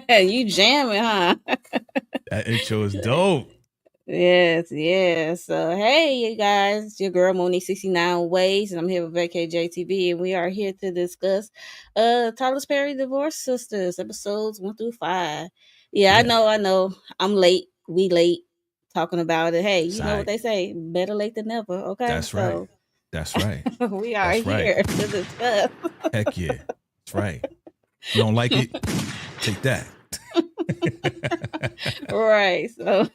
You jamming, huh? That intro is dope. Yes, yes. So, hey, you guys, it's your girl Monique 69 Ways, and I'm here with VKJTV, and we are here to discuss Tyler Perry Divorce Sisters, episodes 1 through 5. Yeah, Yeah. I know. I'm late. We late talking about it. Hey, you know what Side. they say, better late than never. Okay, That's right. so That's right. we are That's right. here to discuss. Heck yeah. That's right. You don't like it? Take that. Right. So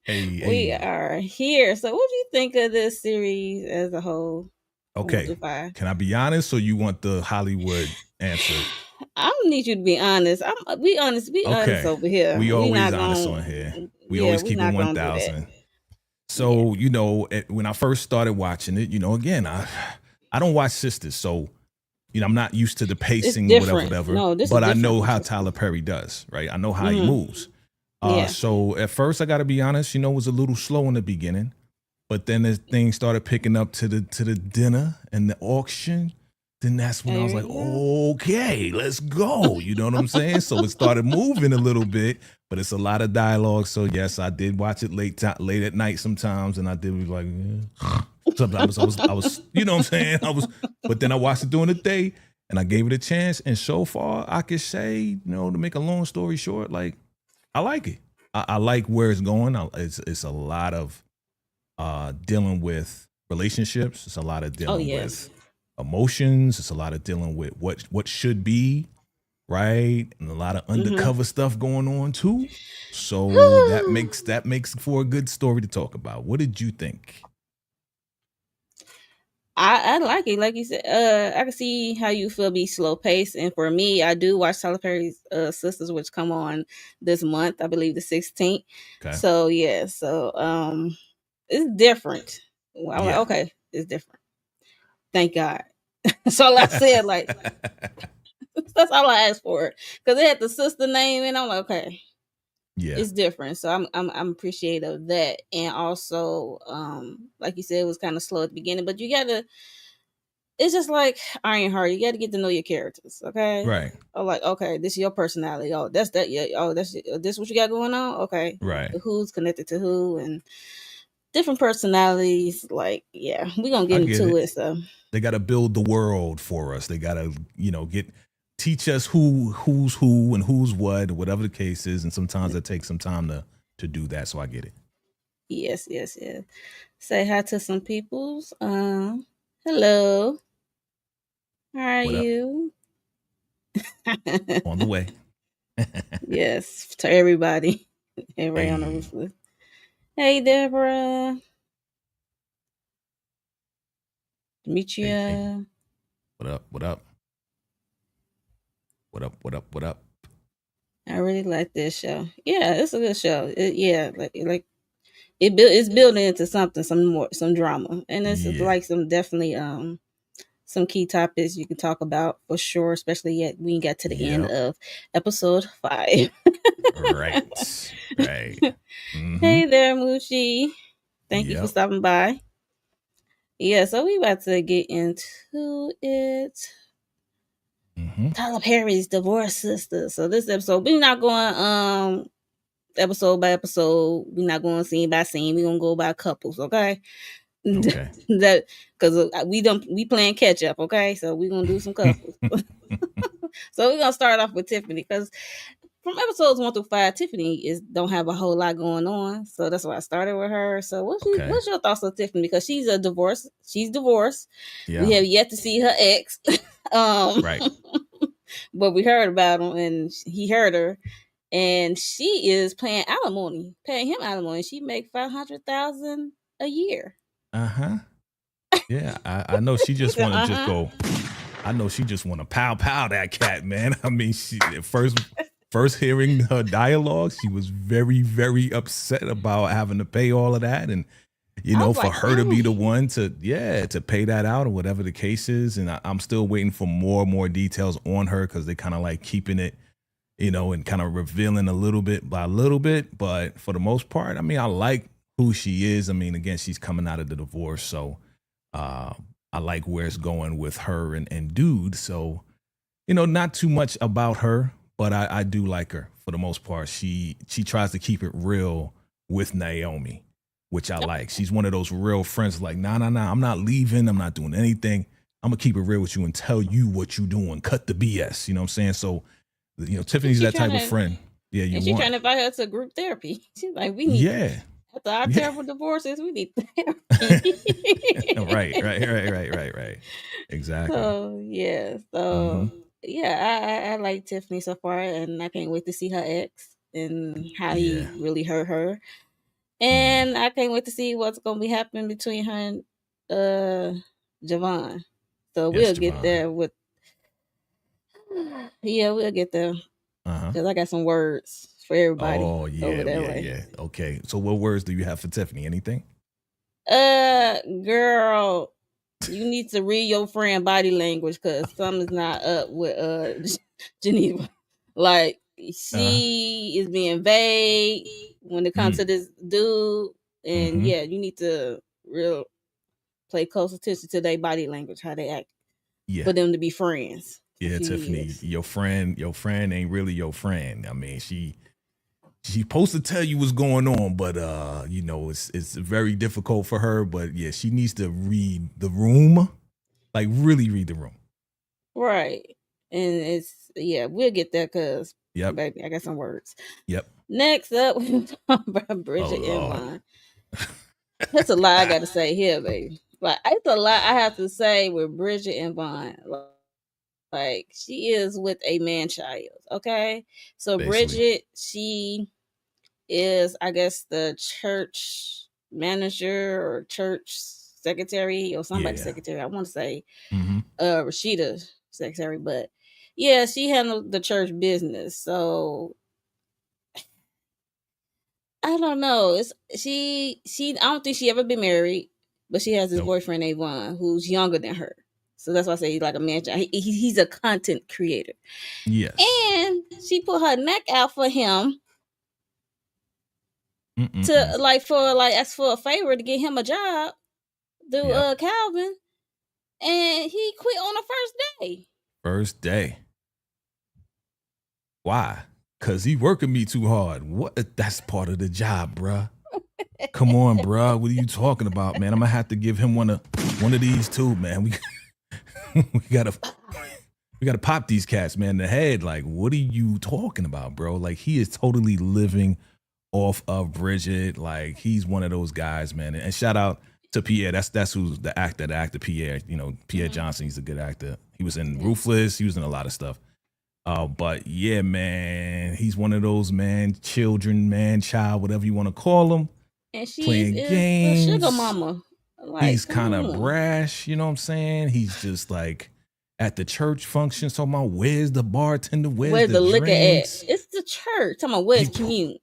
Hey, we hey. are here. So what do you think of this series as a whole? One Okay. through five. Can I be honest or you want the Hollywood answer? I don't need you to be honest. Be honest. Be honest Okay. over here. We We always not honest gonna. on here. We Yeah, always we keep it not gonna do that. 1,000. Yeah. So, when I first started watching it, again, I don't watch Sisters. So, I'm not used to the It's pacing, different. whatever. No, this is But I different know from how Sisters. Tyler Perry does, right? I know how he Mhm. moves. Yeah. So at first, I got to be honest, it was a little slow in the beginning, but then as things started picking up to the dinner and the auction, then that's when I was like, okay, let's go. You know what I'm saying? So it started moving a little bit, but it's a lot of dialogue. So yes, I did watch it late at night sometimes, and I did be like, sometimes I was, you know what I'm saying? But then I watched it during the day, and I gave it a chance. And so far, I could say, to make a long story short, like, I like it. I like where it's going. It's a lot of dealing with relationships. It's a lot of dealing with emotions. It's a lot of dealing with what should be, right? And a lot of undercover stuff going on too. So that makes for a good story to talk about. What did you think? I like it, like you said. I can see how you feel be slow paced, and for me, I do watch Tyler Perry's Sisters, which come on this month, I believe the 16th. Okay. So yeah, it's different. I'm like, Yeah. okay, it's different. Thank God. That's all I said. Like that's all I asked for, because it had the sister name, and I'm like, okay, Yeah. it's different. So I'm appreciative of that, and also, like you said, it was kind of slow at the beginning, but you gotta. It's just like Ironheart. You got to get to know your characters, okay? Right. Oh, like, okay, this is your personality. Oh, that's that. Yeah. Oh, that's this what you got going on. Okay. Right. Who's connected to who and different personalities. Like, yeah, we gonna I get get into it. it. So They got to build the world for us. They got to, teach us who's who and who's what, or whatever the case is. And sometimes it takes some time to do that. So I get it. yes. Say hi to some peoples. Hello. How are What up? you? On the way. Yes, to everybody. Everybody on the Hey. roof. Hey, Deborah. Demetria. Hey. What up? What up? What up? What up? What up? I really like this show. Yeah, it's a good show. It's building into something, some drama, and it's like some definitely some key topics you can talk about for sure. Especially yet we got to the end of episode 5. Right. Mm-hmm. Hey there, Moochie. Thank you for stopping by. Yeah, so we about to get into it. Mm-hmm. Tyler Perry's Divorce Sisters. So this episode, we're not going episode by episode. We're not going scene by scene. We're gonna go by couples, okay? Okay. That because we playing catch up, okay? So we're gonna do some couples. So we're gonna start off with Tiffany because from episodes 1 through 5, Tiffany don't have a whole lot going on. So that's why I started with her. So what's your thoughts on Tiffany? Because she's divorced. Yeah. We have yet to see her ex. Right. But we heard about him and he heard her. And she is paying him alimony. She make $500,000 a year. Yeah, I know she just want to just go. I know she just want to pow that cat, man. I mean, she first hearing her dialogue, she was very, very upset about having to pay all of that, and for her to be the one to pay that out or whatever the case is. And I'm still waiting for more details on her because they kind of like keeping it. And kind of revealing a little bit by little bit. But for the most part, I mean, I like who she is. I mean, again, she's coming out of the divorce. So I like where it's going with her and dude. So, not too much about her. but I do like her for the most part. She tries to keep it real with Naomi, which I like. She's one of those real friends. Like, nah, I'm not leaving. I'm not doing anything. I'm gonna keep it real with you and tell you what you doing. Cut the BS. You know what I'm saying? So, Tiffany's that type of friend. Yeah, you and want. She's trying to invite her to group therapy. She's like, we need after our terrible divorces, we need therapy. Right. Exactly. So yeah, I like Tiffany so far, and I can't wait to see her ex and how he really hurt her. And I can't wait to see what's gonna be happening between her and Javon. So we'll get there with we'll get there. Because I got some words for everybody over there. Yeah. Okay. So what words do you have for Tiffany? Anything? Girl, you need to read your friend body language because something's not up with Geneva. Like, she is being vague when it comes to this dude. And you need to pay close attention to their body language, how they act for them to be friends. Yeah, Tiffany, your friend ain't really your friend. I mean, she's supposed to tell you what's going on, but it's very difficult for her. But yeah, she needs to read the room, like really read the room. Right. And we'll get there because baby, I got some words. Yep. Next up, we're talking about Bridgette and Vaughan. That's a lot I gotta say here, baby. Like, it's a lot I have to say with Bridgette and Vaughan. Like, she is with a man child, okay? So basically, Bridgette, she is, I guess, the church manager or church secretary or somebody's secretary. I want to say Rasheda secretary, but yeah, she handled the church business. So I don't know. She I don't think she ever been married, but she has this boyfriend Avon who's younger than her. So that's why I say he's like a man. He's a content creator. Yes. And she put her neck out for him to ask for a favor to get him a job through Calvin. And he quit on the first day. First day. Why? Cause he working me too hard. What? That's part of the job, bruh. Come on, bruh. What are you talking about, man? I'm gonna have to give him one of these too, man. We gotta pop these cats, man, in the head. Like, what are you talking about, bro? Like, he is totally living off of Bridgette. Like, he's one of those guys, man. And shout out to Pierre. That's who's the actor Pierre. Pierre Johnson. He's a good actor. He was in Ruthless. He was in a lot of stuff. But yeah, man, he's one of those man-child, whatever you want to call him. And she playing is games. A sugar mama. Like, he's kind of brash, you know what I'm saying? He's just like at the church function, talking about where's the bartender, where's the liquor drinks? At? It's the church. Talking about where's commute.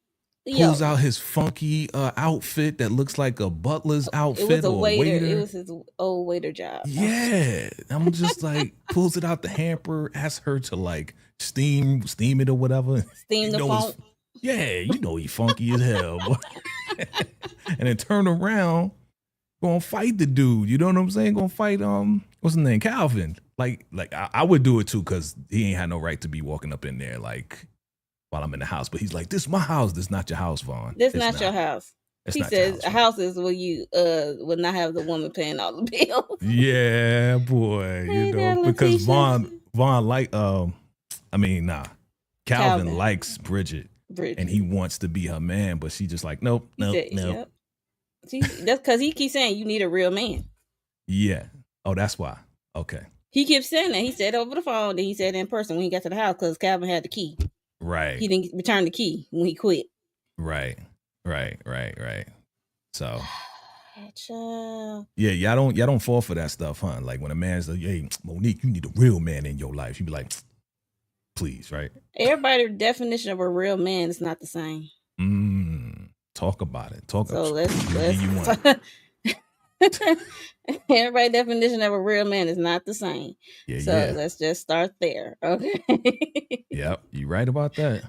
Pulls out his funky outfit that looks like a butler's outfit. It was a waiter. It was his old waiter job. Yeah. I'm just like, pulls it out the hamper, asks her to like steam it or whatever. Steam the funk. Yeah, he funky as hell. And then turn around, gonna fight the dude. You know what I'm saying? Gonna fight what's his name? Calvin. Like I would do it too, because he ain't had no right to be walking up in there like while I'm in the house. But he's like, this is my house. This is not your house, Vaughan. This is not your house. He says a house is where you would not have the woman paying all the bills. Yeah, boy. Because Vaughan like Calvin likes Bridgette. And he wants to be her man, but she just like, nope. Yep. See, that's because he keeps saying you need a real man. Yeah. Oh, that's why. Okay. He keeps saying that. He said over the phone, then he said in person when he got to the house because Calvin had the key. Right. He didn't return the key when he quit. Right. So yeah, y'all don't fall for that stuff, huh? Like when a man's like, hey, Monique, you need a real man in your life. You be like, please, right? Everybody's definition of a real man is not the same. Talk about it. Everybody's definition of a real man is not the same. So let's just start there. Okay. Yep, you're right about that.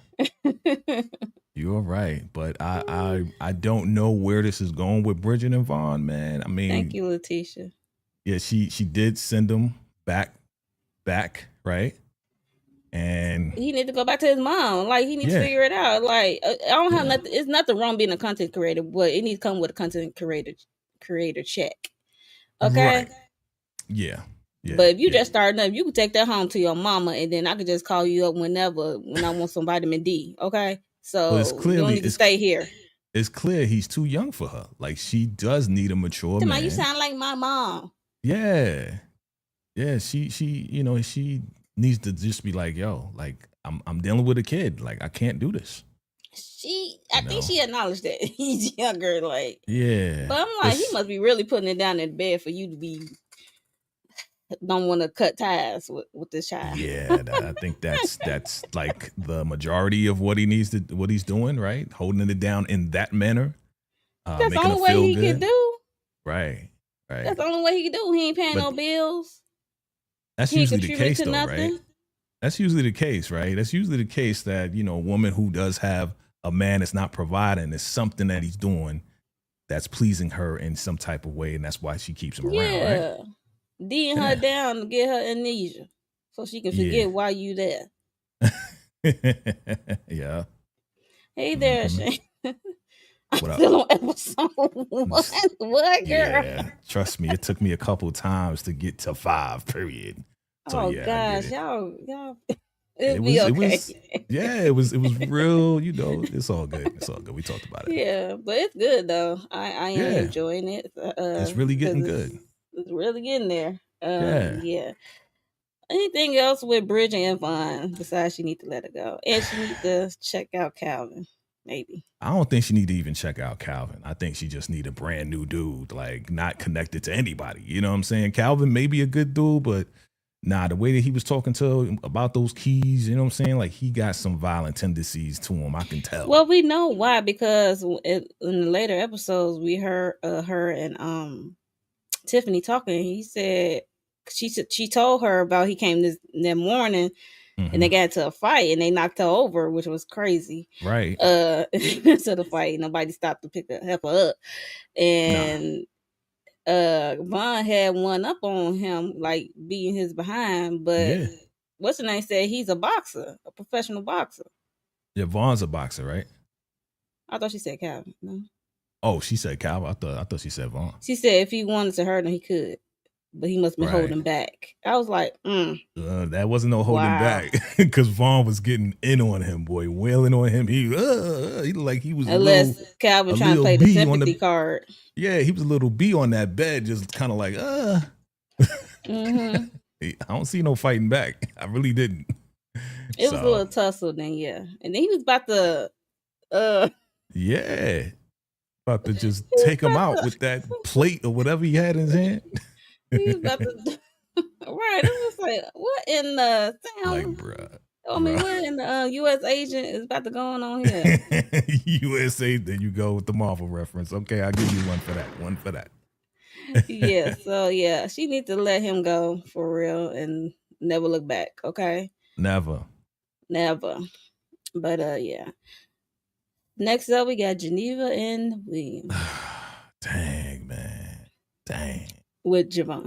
You're right. But I don't know where this is going with Bridgette and Vaughan, man. I mean, thank you, Letitia. Yeah, she did send them back, right? And he need to go back to his mom. Like, he needs to yeah, figure it out. Like, I don't have yeah, nothing. It's nothing wrong being a content creator, but it needs to come with a content creator check. Okay. right. Yeah, yeah, But if you yeah. just starting up, you can take that home to your mama, and then I could just call you up whenever when I want some vitamin D. Okay. Well, it's So you don't clearly need to stay here. it's clear he's too young for her. Like, she does need a mature Come on, you man. sound like my mom. Yeah, yeah. She she needs to just be like, yo, like I'm dealing with a kid. Like, I can't do this. I think she acknowledged that he's younger. Like, Yeah, but I'm like, he must be really putting it down in bed for you to be don't want to cut ties with this child. Yeah, I think that's like the majority of what he's doing, right? Holding it down in that manner, that's the making only her feel way he good. can do. Right. That's the only way he can do. He ain't paying no bills. That's usually the case, though, right? That's usually the case, right? That's usually the case that, a woman who does have a man that's not providing is something that he's doing that's pleasing her in some type of way, and that's why she keeps him around, right? D'ing her down to get her amnesia so she can forget why you there. Yeah. Hey there, Shane. I'm still on episode 1. What, girl? Yeah, trust me, it took me a couple times to get to 5. Period. So, oh gosh, y'all, it be okay. It was real. It's all good. It's all good. We talked about it. Yeah, but it's good though. I am enjoying it. It's really getting good. It's really getting there. Yeah. Anything else with Bridgette and Vaughan besides she need to let it go, and she need to check out Calvin? Maybe. I don't think she need to even check out Calvin. I think she just need a brand new dude, like not connected to anybody. You know what I'm saying? Calvin may be a good dude, but nah, the way that he was talking to him about those keys, you know what I'm saying? Like, he got some violent tendencies to him. I can tell. Well, we know why, because in the later episodes, we heard her and Tiffany talking. He said she told her about he came that morning. Mm-hmm. And they got into a fight and they knocked her over, which was crazy. Right. To the fight, nobody stopped to help her up. And Vaughan had one up on him, like beating his behind. But what's the name said he's a boxer, a professional boxer. Yeah, Vaughn's a boxer, right? I thought she said Calvin. No. Oh, she said Calvin. I thought she said Vaughan. She said if he wanted to hurt him, he could. But he must be holding back. I was like, that wasn't no holding back, because Vaughan was getting in on him, boy, wailing on him. He looked like he was Calvin trying to play the sympathy card. Yeah, he was a little B on that bed, just kind of like, Mm-hmm. I don't see no fighting back. I really didn't. It was a little tussle then, and then he was about to, about to just take him out with that plate or whatever he had in his hand. He was about to, right? It was like, what in the sound? Like, bruh. I mean, what in the U.S. agent is about to go on here? U.S. agent, there you go with the Marvel reference. Okay, I'll give you one for that. One for that. Yeah, so yeah, she needs to let him go for real and never look back. Okay. Never. But yeah. Next up, we got Geneva and William. Dang, man. Dang. With Javon.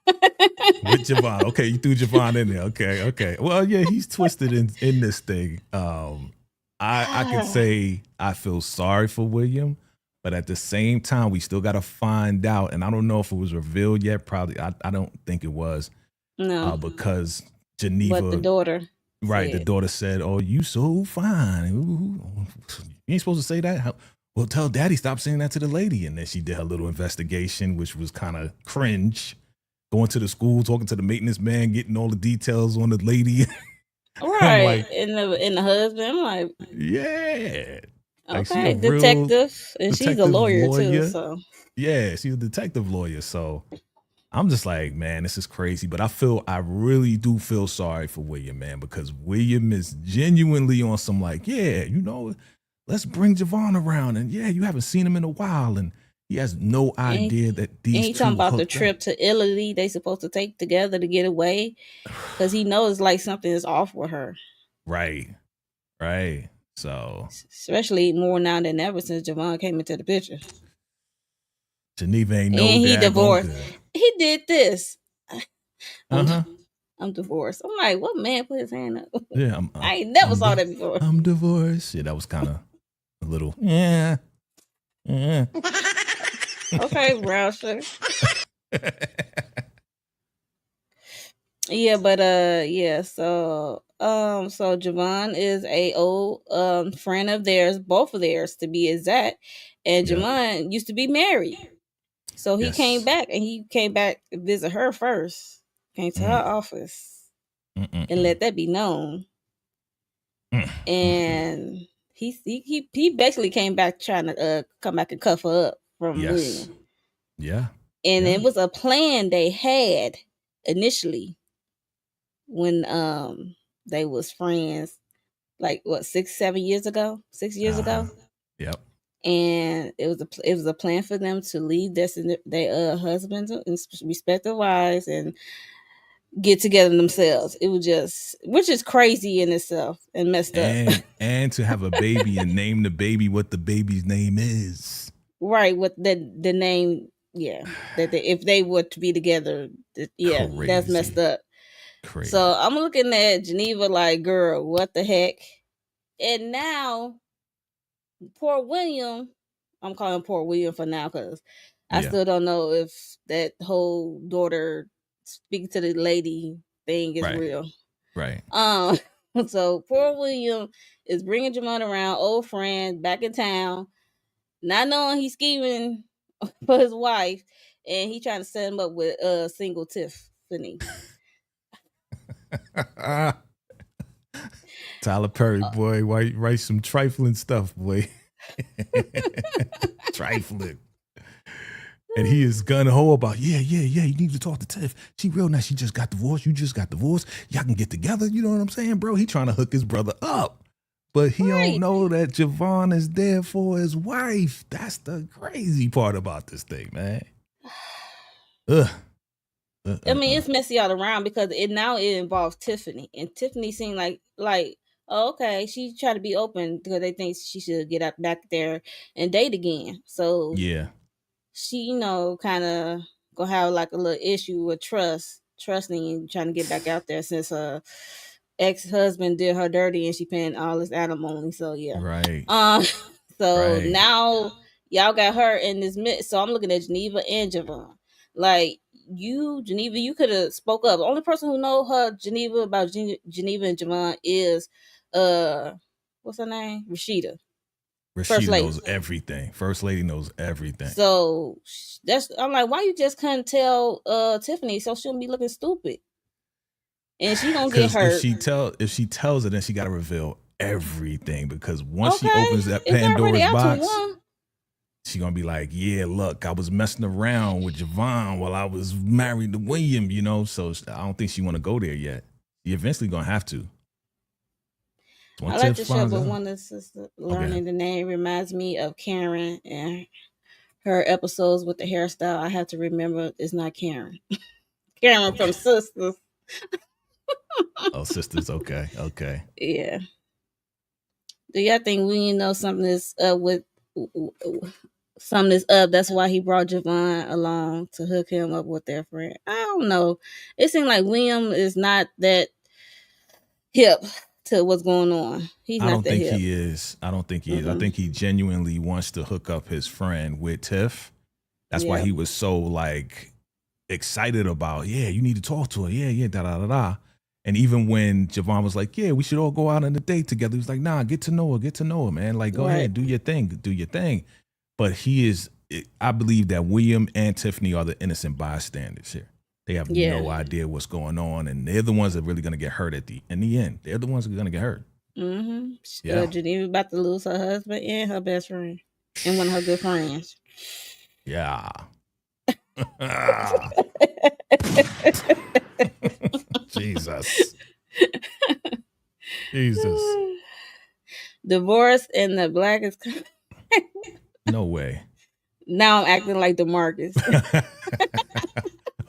With Javon. Okay, you threw Javon in there. Okay. Well, yeah, he's twisted in this thing. I could say I feel sorry for William, but at the same time, we still got to find out. And I don't know if it was revealed yet. Probably, I don't think it was. No. Because Geneva. But the daughter. Right, the daughter said, "Oh, you so fine. Ooh, you ain't supposed to say that. Well, tell daddy stop saying that to the lady." And then she did her little investigation, which was kind of cringe. Going to the school, talking to the maintenance man, getting all the details on the lady. Right, like, and the husband. I'm like, yeah. Like, okay, detective. And she's a lawyer too, so. Yeah, she's a detective lawyer, so I'm just like, man, this is crazy. But I really do feel sorry for William, man, because William is genuinely on some like, let's bring Javon around. And yeah, you haven't seen him in a while. And he has no idea that these two. And he's talking about the trip to Italy they supposed to take together to get away. Because he knows like something is off with her. Right. So. Especially more now than ever since Javon came into the picture. Geneva ain't no and he divorced. He did this. I'm I'm divorced. I'm like, what man put his hand up? Yeah, I ain't never saw that before. I'm divorced. Yeah, that was kind of a little, yeah. Okay, brown sugar. Yeah, but yeah, so Javon is a old friend of theirs, both of theirs to be exact. And Javon used to be married. So he came back, and he came back to visit her first. Came to her office and let that be known. And he basically came back trying to come back and cuff her up from William. Yeah. And it was a plan they had initially when they was friends, like what, 6 years ago. Yep. And it was a plan for them to leave their husbands and respective wives and get together themselves. It was just, which is crazy in itself and messed up. And to have a baby and name the baby what the baby's name is. Right, what the name, yeah. That if they were to be together, yeah, crazy. That's messed up. Crazy. So I'm looking at Geneva like, girl, what the heck? And now, poor William, I'm calling poor William for now because I still don't know if that whole daughter speaking to the lady thing is real. Right. So poor William is bringing Javon around, old friend, back in town, not knowing he's scheming for his wife, and he trying to set him up with single Tiffany. Tyler Perry, boy, write some trifling stuff, boy. Trifling. And he is gun-ho about, yeah, you need to talk to Tiff. She real nice. She just got divorced. You just got divorced. Y'all can get together. You know what I'm saying, bro? He trying to hook his brother up. But he don't know that Javon is there for his wife. That's the crazy part about this thing, man. I mean, it's messy all around because it involves Tiffany. And Tiffany seemed like, oh, okay, she tried to be open because they think she should get back there and date again. So yeah, she, kind of gonna have like a little issue with trusting and trying to get back out there since her ex-husband did her dirty and she paying all this alimony. So yeah, right. Now y'all got her in this mix. So I'm looking at Geneva and Javon. Like Geneva, you could have spoke up. The only person who know her Geneva about Geneva and Javon is what's her name? Rasheda. Rasheda knows everything. First lady knows everything. So I'm like, why you just couldn't tell Tiffany so she won't be looking stupid? And she gonna get hurt. If she tells her, then she gotta reveal everything, because once she opens that Pandora's box, she gonna be like, yeah, look, I was messing around with Javon while I was married to William, so I don't think she want to go there yet. She eventually gonna have to. I like the show, but one of the sisters learning the name reminds me of Karen and her episodes with the hairstyle. I have to remember it's not Karen. Karen from Sistas. Oh, Sistas. Okay. Yeah. Do y'all think we know something is with something is up? That's why he brought Javon along to hook him up with their friend. I don't know. It seemed like William is not that hip to what's going on. I don't think he is. I think he genuinely wants to hook up his friend with Tiff. That's why he was so excited about, yeah, you need to talk to her. Yeah, da. And even when Javon was like, yeah, we should all go out on a date together, he was like, nah, get to know her, man. Like, go ahead, do your thing. But I believe that William and Tiffany are the innocent bystanders here. They have no idea what's going on, and they're the ones that are really going to get hurt in the end. They're the ones that are going to get hurt. Mm-hmm. Yeah. Geneva about to lose her husband and her best friend and one of her good friends. Yeah. Jesus. Divorce and the blackest. No way. Now I'm acting like DeMarcus.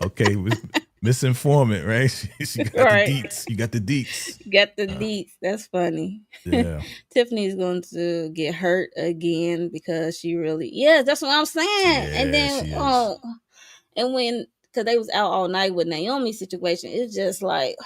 Okay, misinformant, right? She got the deets. You got the deets. Got the deets. That's funny. Yeah. Tiffany's going to get hurt again because she really, that's what I'm saying. Yeah, and then, and when because they was out all night with Naomi's situation. It's just like,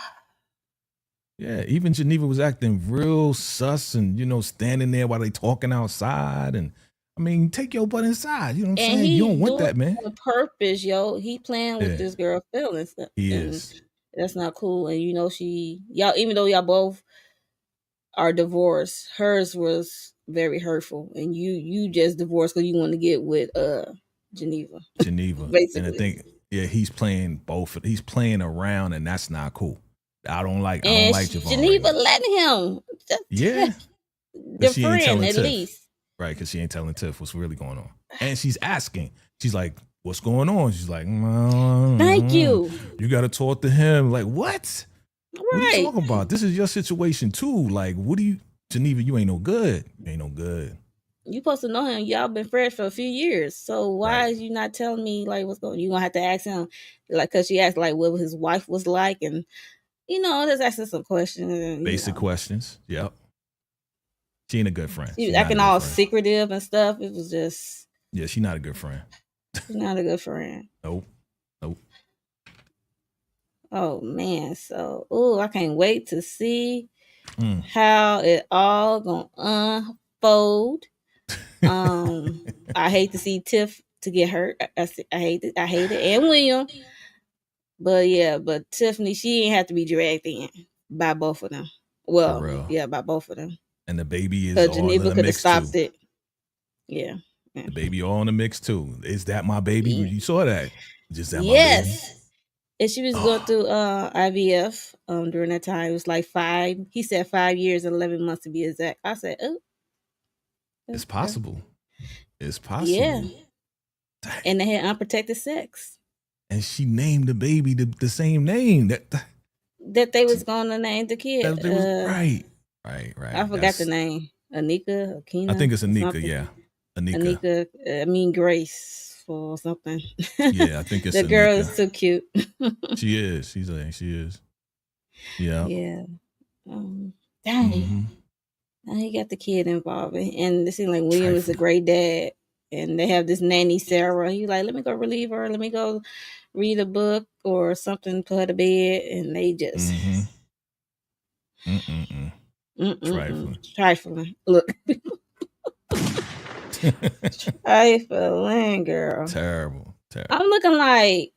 Yeah, even Geneva was acting real sus and, standing there while they talking outside. And I mean, take your butt inside. You know what I'm and saying? You he don't want doing that, man. it on purpose, yo. He playing with Yeah, this girl feelings, he and is. that's not cool. And y'all, even though y'all both are divorced, hers was very hurtful, and you just divorced because you want to get with Geneva, Geneva. And I basically. think, yeah, he's playing both. He's playing around, and that's not cool. I don't like And Javon right Geneva now. letting him, Yeah, the because she ain't friend telling at Tiff. least. Right, because she ain't telling Tiff what's really going on. And she's asking. She's like, what's going on? She's like, Thank you. You got to talk to him. Like, what? What are you Right. talking about? This is your situation too. Like, Geneva, you ain't no good. You ain't no good. You supposed to know him. Y'all been friends for a few years. So why Right. is you not telling me like what's going on? You gonna have to ask him, like, cause she asked like what his wife was like, and just asking some questions. And, Basic questions. Yep. She ain't a good friend. She was She's not a acting good all friend. secretive and stuff. It was just, Yeah, she's not a good friend. she's not a good friend. Nope. Oh man. So I can't wait to see Mm. how it all gonna unfold. I hate to see Tiff to get hurt. I hate it. I hate it. And William. But Tiffany, she ain't have to be dragged in by both of them. Well, For real. yeah, by both of them. And the baby is Because all in Geneva the could have mix too. stopped it. Yeah. The baby all in the mix too. Is that my baby? You saw that? Just that my baby? Yes. And she was going through IVF during that time. It was like 5. He said 5 years and 11 months to be exact. I said, oh. It's possible. It's possible. Yeah. And they had unprotected sex. And she named the baby the same name that they was going to name the kid. Right. I forgot the name. Anika, Akina. I think it's Anika, yeah. Anika, I mean Grace or something. Yeah, I think it's the Anika. girl is so cute. She is. She is. Yeah. Yeah. Dang. Mm-hmm. Now he got the kid involved, and it seems like William is a great dad. And they have this nanny Sarah. He's like, let me go relieve her. Let me go read a book or something, put her to bed, and they just trifling. Look, trifling, girl. Terrible. I'm looking like,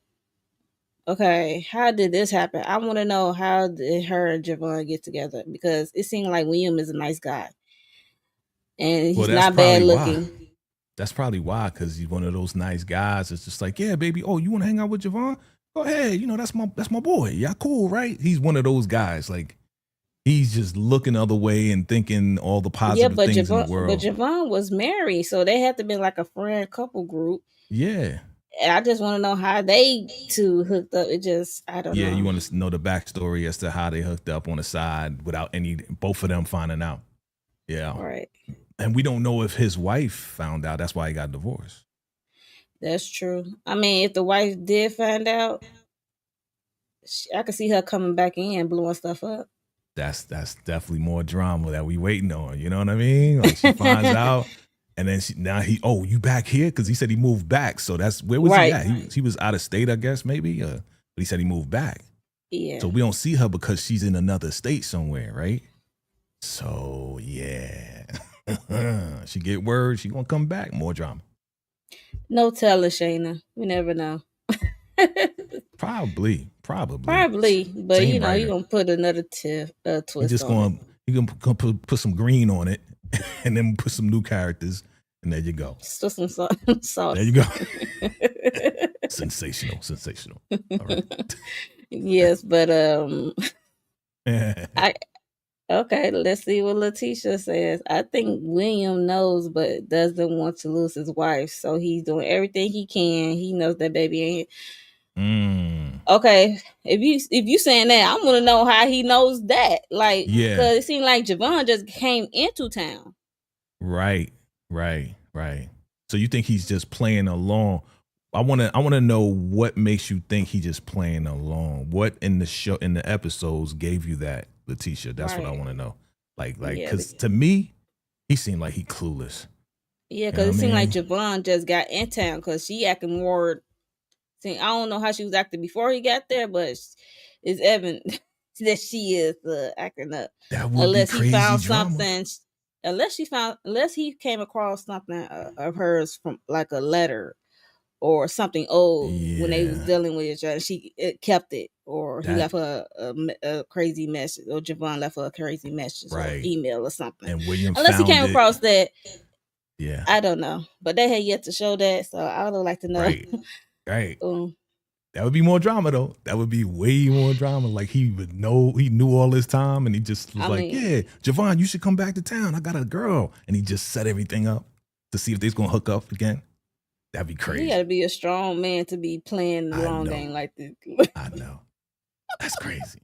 okay, how did this happen? I want to know, how did her and Javon get together? Because it seemed like William is a nice guy, and he's not bad looking. Why. That's probably why, because he's one of those nice guys. It's just like, yeah, baby. Oh, you want to hang out with Javon? Go ahead. That's my boy. Yeah, cool, right? He's one of those guys. Like, he's just looking the other way and thinking all the positive things in the world. But Javon was married, so they had to be like a friend couple group. Yeah. And I just want to know how they two hooked up. It just, I don't know. Yeah, you want to know the backstory as to how they hooked up on the side without both of them finding out. Yeah. Right. And we don't know if his wife found out. That's why he got divorced. That's true. I mean, if the wife did find out, I could see her coming back in and blowing stuff up. That's definitely more drama that we waiting on. You know what I mean? Like, she finds out, and then you back here? Because he said he moved back. So that's, where was he at? He was out of state, I guess, maybe. But he said he moved back. Yeah. So we don't see her because she's in another state somewhere, right? So yeah. She get word, she gonna come back. More drama. No telling, Shayna. We never know. Probably. But you're gonna put another twist. He's gonna put some green on it, and then put some new characters, and there you go. Just some sauce. There you go. Sensational. All right. Yes, but Okay, let's see what Letitia says. I think William knows, but doesn't want to lose his wife, so he's doing everything he can. He knows that baby ain't. Okay, if you saying that, I want to know how he knows that. Like, because it seemed like Javon just came into town. Right. So you think he's just playing along? I want to know what makes you think he just playing along. What in the episodes gave you that, Letitia? That's what I want to know. Like, because to me, he seemed like he clueless. Yeah, because it seemed like Javon just got in town because she acting more See, I don't know how she was acting before he got there, but it's evident that she is acting up. That would Unless be he crazy found drama. something, unless he came across something of hers from like a letter or something old when they was dealing with each other. She kept it, or he left her a crazy message, or Javon left her a crazy message or email or something. And William unless he came across that. Yeah, I don't know, but they had yet to show that, so I would like to know. Right. That would be more drama, though. That would be way more drama. Like he knew all this time, and he just was yeah, Javon, you should come back to town. I got a girl, and he just set everything up to see if they's gonna hook up again. That'd be crazy. You gotta be a strong man to be playing the long game like this. I know. That's crazy.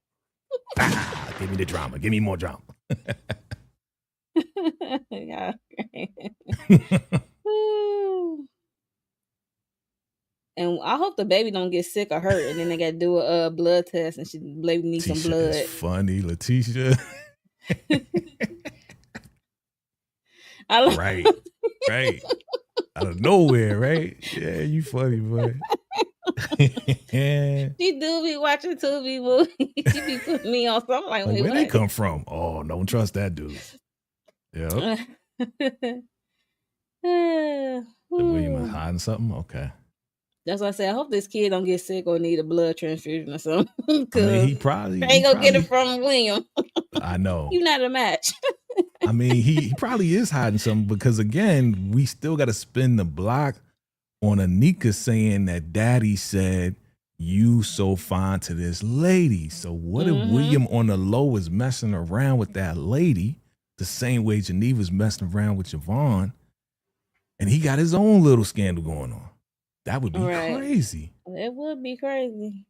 Give me the drama. Give me more drama. Yeah. And I hope the baby don't get sick or hurt, and then they got to do a blood test, and she baby needs some blood. Is funny, Letitia. Right. Out of nowhere, right? Yeah, you funny, boy. She do be watching Tubi movies. She be putting me on something like where they come from? Oh, don't trust that dude. Yeah. William is hiding something? Okay. That's why I say I hope this kid don't get sick or need a blood transfusion or something. I mean, he probably ain't gonna get it from William. I know. You not a match. I mean, he probably is hiding something because again, we still got to spin the block on Anika saying that Daddy said you so fine to this lady. So what if William on the low is messing around with that lady the same way Geneva's messing around with Javon, and he got his own little scandal going on? That would be crazy. It would be crazy.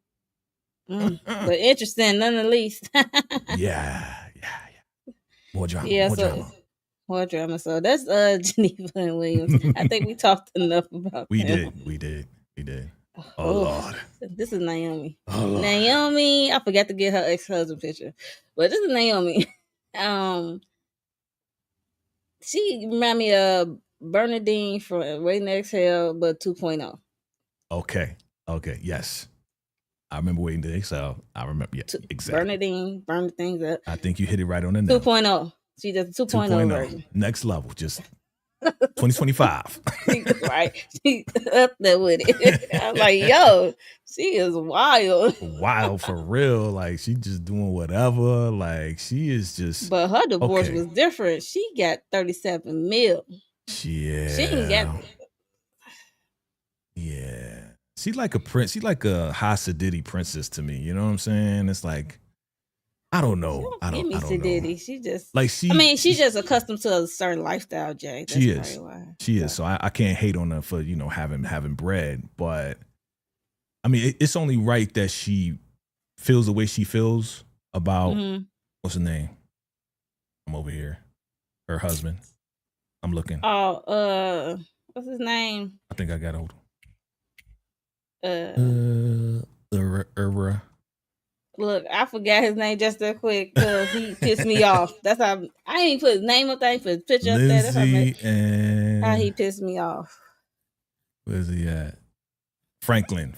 But interesting none the least. Yeah. More drama. More drama. So that's Geneva and William. I think we talked enough about We did. Oh Lord. This is Naomi. Oh, Naomi. I forgot to get her ex-husband picture. But this is Naomi. She remind me of Bernadine from Waiting to Exhale, but 2.0. Okay. Yes. I remember Waiting to Exhale. I remember. Yeah, exactly. Bernadine, burn things up. I think you hit it right on the nail. 2.0. She does 2.0 version. Next level. Just 2025. Right. She up there with it. I was like, yo, she is wild. Wild for real. Like, she just doing whatever. Like, she is just. But her divorce was different. She got 37 mil. Yeah. She didn't get. Yeah. She's like a prince. She's like a Hasididi princess to me. You know what I'm saying? It's like, I don't know. I don't know. She just like she's just accustomed to a certain lifestyle, Jay. That's she is. So I can't hate on her for, having bread. But I mean, it's only right that she feels the way she feels about what's her name? I'm over here. Her husband. I'm looking. Oh, what's his name? I think I got hold. Look, I forgot his name just that quick because he pissed me off. That's how I ain't put his name up there, I ain't put his picture up there. That's how he pissed me off. Where's he at? Franklin.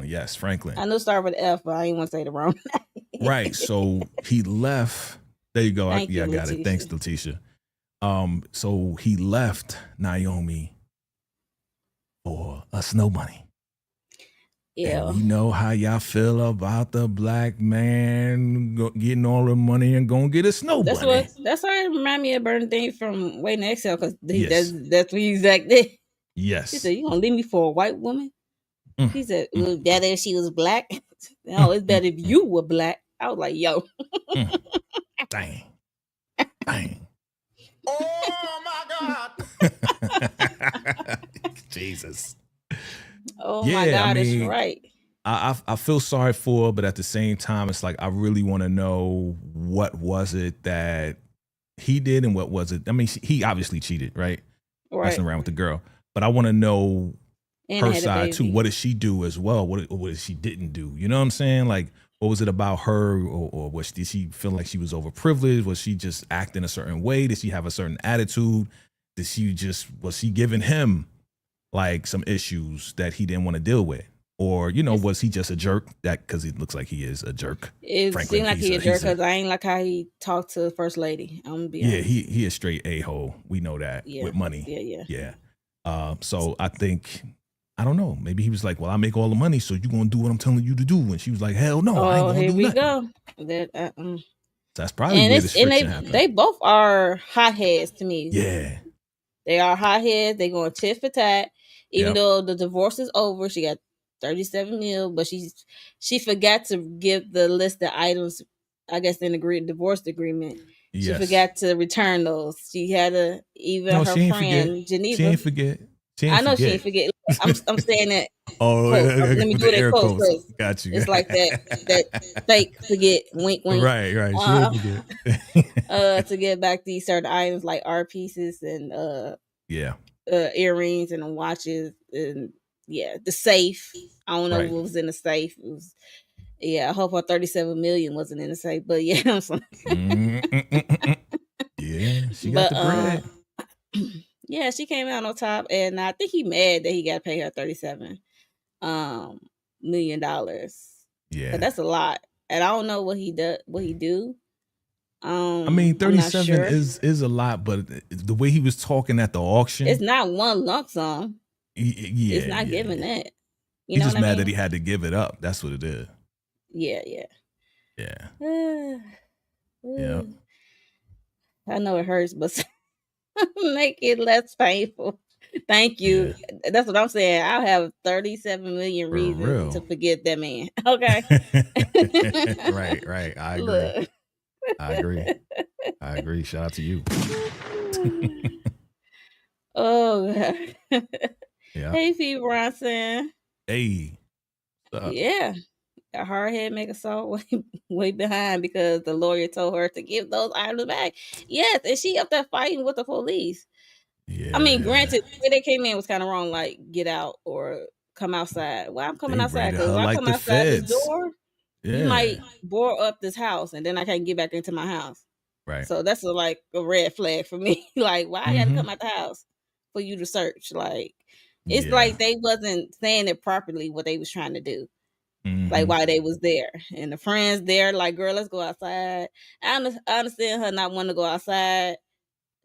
Yes, Franklin. I know start with F, but I ain't want to say the wrong name. Right. So he left. There you go. I got it. Thanks, Letitia. So he left Naomi for a snow bunny. Yeah. And we know how y'all feel about the black man getting all the money and going to get a snow bunny. That's why it remind me of Bernadine from Waiting to Exhale, because that's what he exactly. Yes. He said, "You gonna leave me for a white woman?" He said, "It was better if she was black." No, it's better if you were black. I was like, "Yo, dang." Oh my God! Jesus. Oh my God, it's right. I feel sorry for her, but at the same time, it's like I really want to know what was it that he did and what was it. I mean, he obviously cheated, right? Messing around with the girl, but I want to know her side too. What did she do as well? What she didn't do? You know what I'm saying? Like, what was it about her, or did she feel like she was overprivileged? Was she just acting a certain way? Did she have a certain attitude? Was she giving him like some issues that he didn't want to deal with? Or, was he just a jerk? That because it looks like he is a jerk. It seemed like he a jerk because I ain't like how he talked to the first lady. I'm gonna be honest. He is straight a-hole. We know that with money. Yeah. So I think, I don't know. Maybe he was like, well, I make all the money, so you're going to do what I'm telling you to do. And she was like, hell no, I ain't going to do nothing. Here we go. That's probably where this friction happened. They both are hotheads to me. Yeah. They are hotheads. They going tit for tat. Even though the divorce is over, she got 37 mil, but she forgot to give the list of items, I guess, in the divorce agreement. She forgot to return those. She had to, her friend, Geneva. She ain't forget. She ain't forget. I'm saying that. Let me do that quote. Got you. It's like that fake forget, wink, wink. Right. She forget. To get back these certain items like art pieces and earrings and watches and the safe. I don't know what was in the safe. It was, I hope her 37 million wasn't in the safe, but I'm sorry. She got the bread. She came out on top, and I think he mad that he got to pay her $37 million. Yeah, but that's a lot, and I don't know what he do. I mean, 37 is a lot, but the way he was talking at the auction, it's not one lump sum. It's not giving that. He's just mad that he had to give it up. That's what it is. Yeah. I know it hurts, but make it less painful. Thank you. Yeah. That's what I'm saying. I'll have 37 million reasons to forget that man. Okay. Right. I agree. Shout out to you. Oh, God. Hey, P. Bronson. Hey. Yeah. A hard head make a soul way behind because the lawyer told her to give those items back. Yes, and she up there fighting with the police. Yeah. I mean, granted, the way they came in was kind of wrong, like get out or come outside. Well, I'm coming outside because when I come outside this door, you might bore up this house and then I can't get back into my house. Right. So that's a red flag for me. Like, why I gotta come out the house for you to search? Like, it's like they wasn't saying it properly what they was trying to do. Like why they was there, and the friends there like, girl, let's go outside. I understand her not wanting to go outside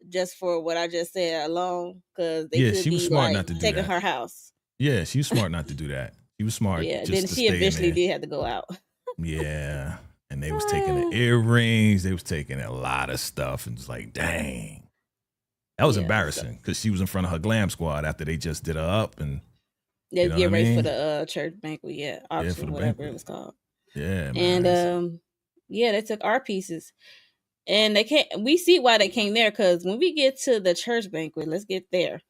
just for what I just said alone, because they could she was smart not to do taking that. her house. Yeah, she was smart not to do that. She was smart. Yeah, then she eventually did have to go out. Yeah, and they was taking the earrings. They was taking a lot of stuff, and it's like, dang, that was embarrassing because she was in front of her glam squad after they just did her up and. They get ready for the church banquet, auction, whatever it was called. Yeah, man. And they took art pieces, and they can't. We see why they came there because when we get to the church banquet, let's get there.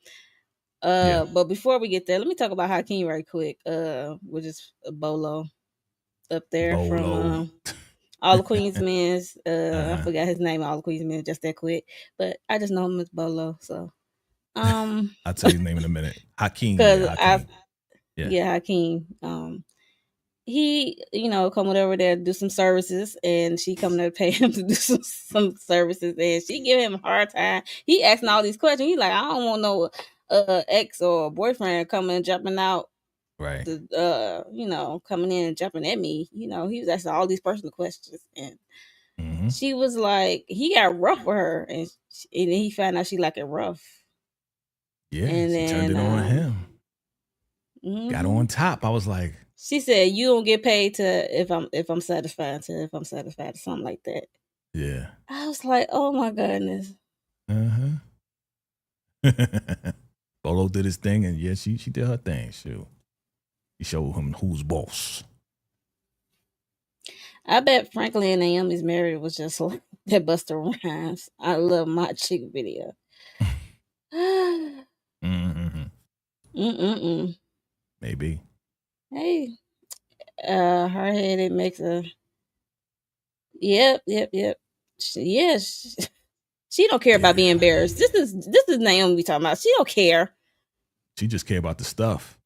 But before we get there, let me talk about Hakeem right quick. Which is Bolo up there from All the Queen's Men's. I forgot his name. All the Queen's Men, just that quick. But I just know him as Bolo. So, I'll tell you his name in a minute. Hakeem. Hakeem. He, come over there to do some services, and she come there to pay him to do some services, and she give him a hard time. He asking all these questions. He like, I don't want no ex or boyfriend coming and jumping out, right? Coming in and jumping at me. He was asking all these personal questions, and she was like, he got rough with her, and then he found out she like it rough. Yeah, and she turned it on him. Got on top. I was like, she said, "You don't get paid if I'm satisfied or something like that." Yeah. I was like, "Oh my goodness." Bolo did his thing, and she did her thing. She showed him who's boss. I bet Franklin and Naomi's marriage was just like that Busta Rhymes "I Love My Chick" video. Maybe. Hey, her head, it makes a. Yep. She don't care about being embarrassed. This is Naomi we talking about. She don't care. She just care about the stuff.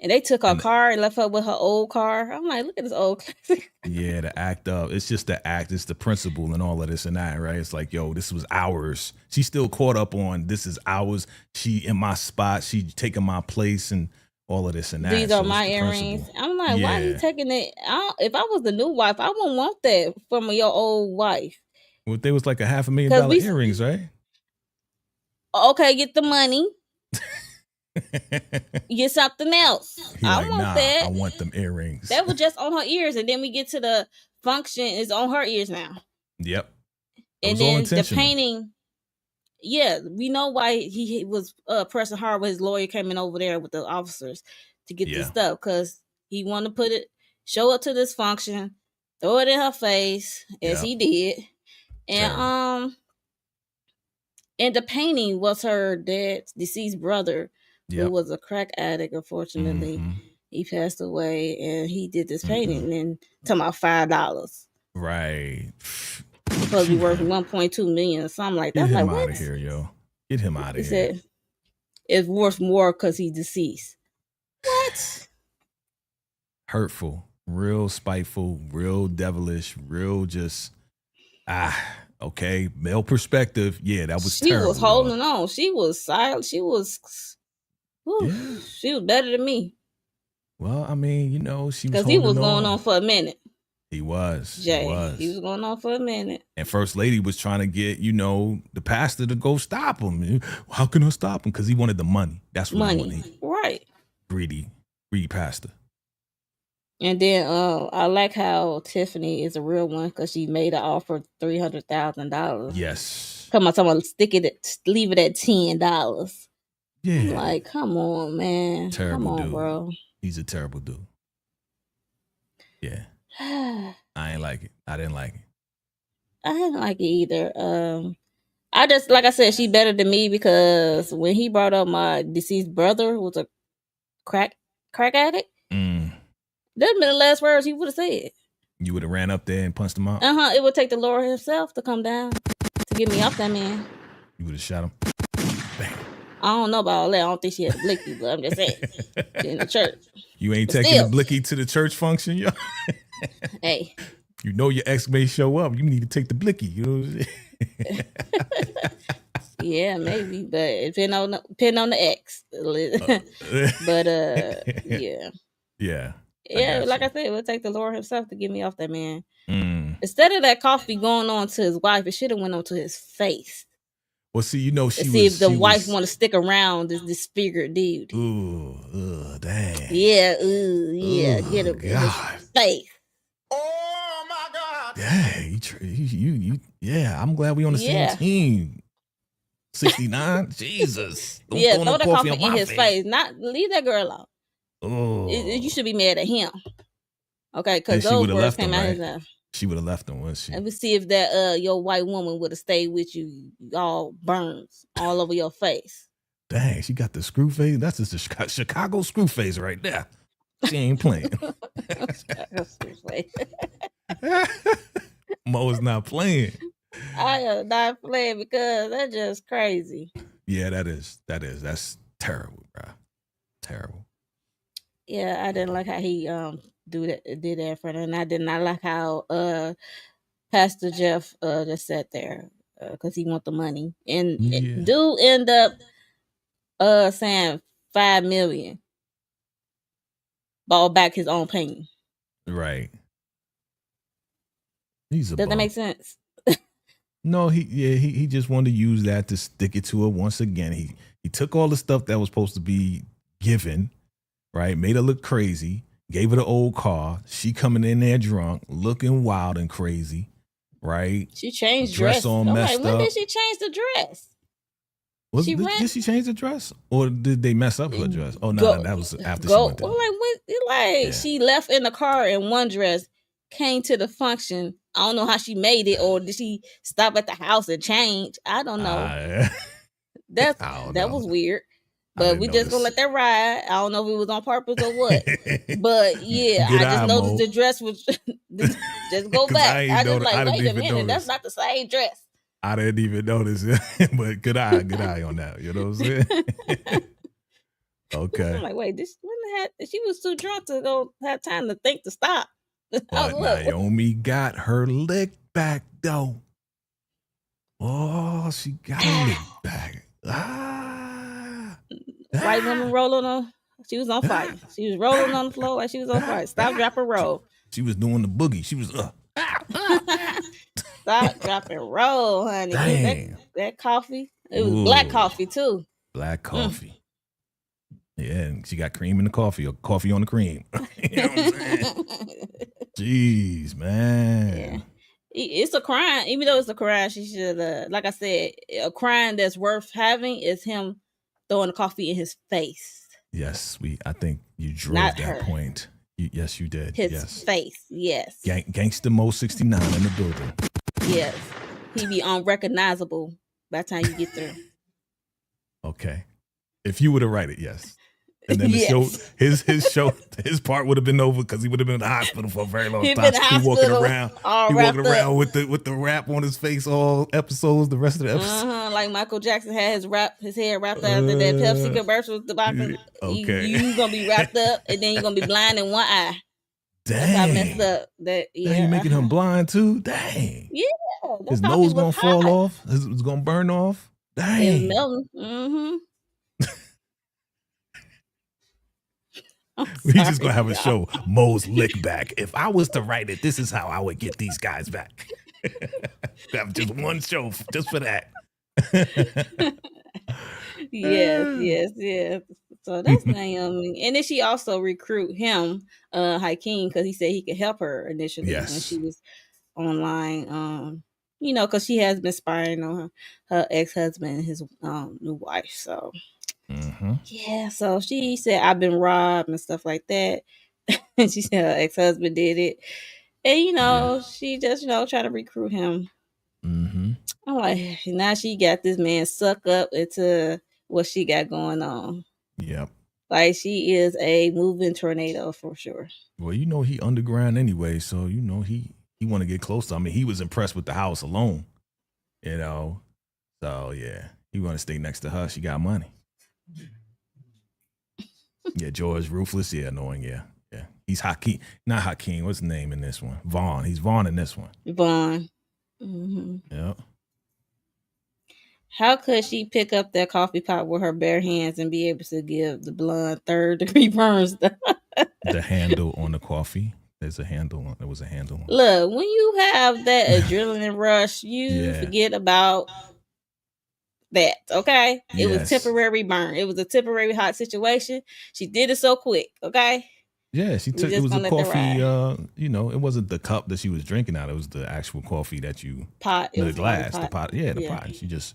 And they took her And car and left her with her old car. I'm like, look at this old classic. yeah, the act of it's just the act, it's the principle and all of this and that, right? It's like, yo, this was ours. She's still caught up on this is ours. She in my spot. She taking my place and all of this and that. These are my earrings. I'm like, why are you taking it? If I was the new wife, I wouldn't want that from your old wife. Well, they was like a $500,000 earrings, right? Okay, get the money. Get something else. I want that. I want them earrings. That was just on her ears, and then we get to the function. It's on her ears now. Yep. And then the painting. Yeah, we know why he was pressing hard when his lawyer came in over there with the officers to get this stuff, because he wanted to show up to this function, throw it in her face as he did, and and the painting was her dad's deceased brother. Who was a crack addict, unfortunately. He passed away, and he did this painting, and talking about $5. Right. Supposed to be worth $1.2 million or something like that. Get him out of here, yo. Get him out of here. He said it's worth more because he's deceased. What? Hurtful, real spiteful, real devilish, real just okay. Male perspective. Yeah, that was terrible. She was holding on. She was silent. She was she was better than me. Well, I mean, she was because he was going on for a minute. He was. Jay. He was going on for a minute. And First Lady was trying to get, the pastor to go stop him. How can I stop him? Because he wanted the money. That's what he wanted. Right. Greedy pastor. And then I like how Tiffany is a real one because she made an offer of $300,000. Yes. Come on, someone leave it at $10. Yeah. I'm like, come on, man. Terrible come on, dude. Bro. He's a terrible dude. Yeah. I ain't like it. I didn't like it. I didn't like it either. I just, like I said, she better than me because when he brought up my deceased brother was a crack addict, that'd been the last words he would have said. You would have ran up there and punched him out? It would take the Lord himself to come down to get me off that man. You would have shot him? Bam. I don't know about all that. I don't think she had a blicky, but I'm just saying. She in the church. You ain't taking the blicky to the church function, yo? Hey. Your ex may show up. You need to take the blicky. You know what I'm saying? Yeah, maybe. But depending on the ex. But yeah. Yeah. Yeah, like I said, it would take the Lord himself to get me off that man. Instead of that coffee going on to his wife, it should have went on to his face. Well, see, she see if the wife want to stick around this disfigured dude. Ooh, dang. Yeah, yeah, get him in his face. Oh my God! Dang, yeah, I'm glad we on the same team. 69, Jesus. Don't throw the coffee in his face. Not leave that girl alone. Oh, you should be mad at him. Okay, because those words came out his mouth. She would have left him, wouldn't she? Let me see if that your white woman would have stayed with you. All burns all over your face. Dang, she got the screw face. That's just the Chicago screw face right there. She ain't playing. Chicago screw face. Mo's not playing. I am not playing because that's just crazy. Yeah, that's terrible, bro. Terrible. Yeah, I didn't like how he did that for her, and I did not like how Pastor Jeff just sat there because he want the money, and dude end up saying $5 million, bought back his own painting. Right. Does that make sense? No, he just wanted to use that to stick it to her once again. He took all the stuff that was supposed to be given, right? Made her look crazy. Gave her the old car. She coming in there drunk, looking wild and crazy, right? She changed dress. All messed up. When did she change the dress? Did she change the dress, or did they mess up her dress? Oh no, that was after she went there. She left in the car in one dress, came to the function. I don't know how she made it, or did she stop at the house and change? I don't know. That was weird. But we just gonna let that ride. I don't know if it was on purpose or what. But yeah, I just noticed the dress was just go back. I just wait a minute, that's not the same dress. I didn't even notice it. But good eye on that. You know what I'm saying? Okay. I'm like, wait, this when the heck? She was too drunk to go have time to think to stop. But Naomi got her lick back though. Oh, she got her lick back. White woman rolling on. She was on fire. She was rolling on the floor like she was on fire. Stop, drop, and roll. She was doing the boogie. She was Stop, drop, and roll, honey. That coffee. It was black coffee too. Black coffee. Yeah, and she got cream in the coffee or coffee on the cream. You know what I'm saying? Jeez, man. Yeah. It's a crime. Even though it's a crime, she should, like I said, a crime that's worth having is him throwing the coffee in his face. Yes, I think you drove that point. Yes, you did. His face, yes. Gangsta Mo 69 in the building. Yes. He be unrecognizable by the time you get there. Okay. If you were to write it, yes. And then the show, his part would have been over because he would have been in the hospital for a very long time. He walking around with the wrap on his face all episodes, the rest of the episodes. Like Michael Jackson had his hair wrapped after that Pepsi commercial with the boxing. Okay. You gonna be wrapped up and then you're gonna be blind in one eye. Dang. That's how messed up. You making him blind too? Dang. Yeah. His nose gonna fall off. It's gonna burn off. Dang. Mm-hmm. We just gonna have a show, Mo's Lick Back. If I was to write it, this is how I would get these guys back. Have just one show just for that. Yes. So that's Naomi. And then she also recruit him, Hakeem, because he said he could help her initially when she was online. Because she has been spying on her ex-husband and his new wife. So yeah, so she said I've been robbed and stuff like that. And she said her ex-husband did it. And she just trying to recruit him. I'm like, now she got this man sucked up into what she got going on. Yep. Like she is a moving tornado for sure. Well, he underground anyway, so he want to get closer. I mean, he was impressed with the house alone, So yeah, he want to stay next to her. She got money. Yeah, George Ruthless. Yeah, annoying. Yeah. He's Hakeem, not Hakeem. What's his name in this one? Vaughan. He's Vaughan in this one. Vaughan. Mm-hmm. Yeah. How could she pick up that coffee pot with her bare hands and be able to give the blonde 3rd-degree burns? The handle on the coffee. There's a handle on. There was a handle on. Look, when you have that adrenaline rush, you forget about that. Okay, it was temporary burn. It was a temporary hot situation. She did it so quick. Okay. Yeah, she took. It was a coffee. It wasn't the cup that she was drinking out. It was the actual coffee that you pot. The glass, the pot. Yeah, the pot. She just.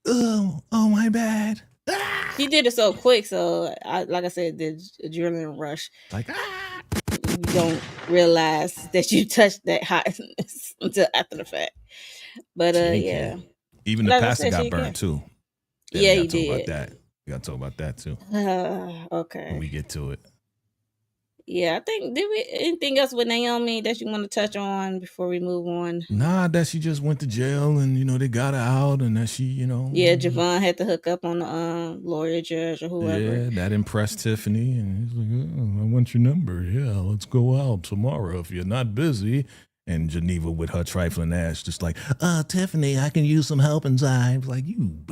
Oh my bad. She did it so quick. So, like I said, the adrenaline rush. Like you don't realize that you touched that hotness until after the fact. But yeah. Even the pastor got burned too. Yeah, he did. We gotta talk about that too. Okay. When we get to it. Yeah, I think anything else with Naomi that you want to touch on before we move on? Nah, that she just went to jail and they got her out and that she, Yeah, Javon had to hook up on the lawyer, judge, or whoever. Yeah, that impressed Tiffany and he's like, I want your number. Yeah, let's go out tomorrow if you're not busy. And Geneva with her trifling ass just like, Tiffany, I can use some help inside. Like, you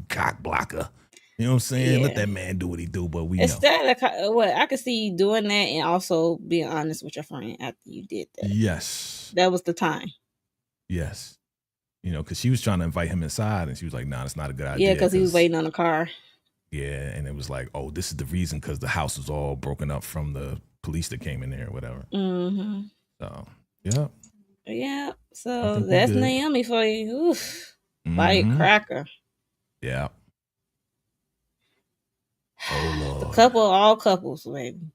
cock blocker. You know what I'm saying? Yeah. Let that man do what he do, but we Instead know. I could see you doing that and also being honest with your friend after you did that. Yes. That was the time. Yes. Because she was trying to invite him inside and she was like, nah, that's not a good idea. Yeah, because he was waiting on the car. Yeah, and it was like, oh, this is the reason because the house was all broken up from the police that came in there or whatever. Mm-hmm. So, yeah. Yeah, so that's Naomi for you. Oof. Firecracker. Yeah. Oh, Lord. All couples, baby.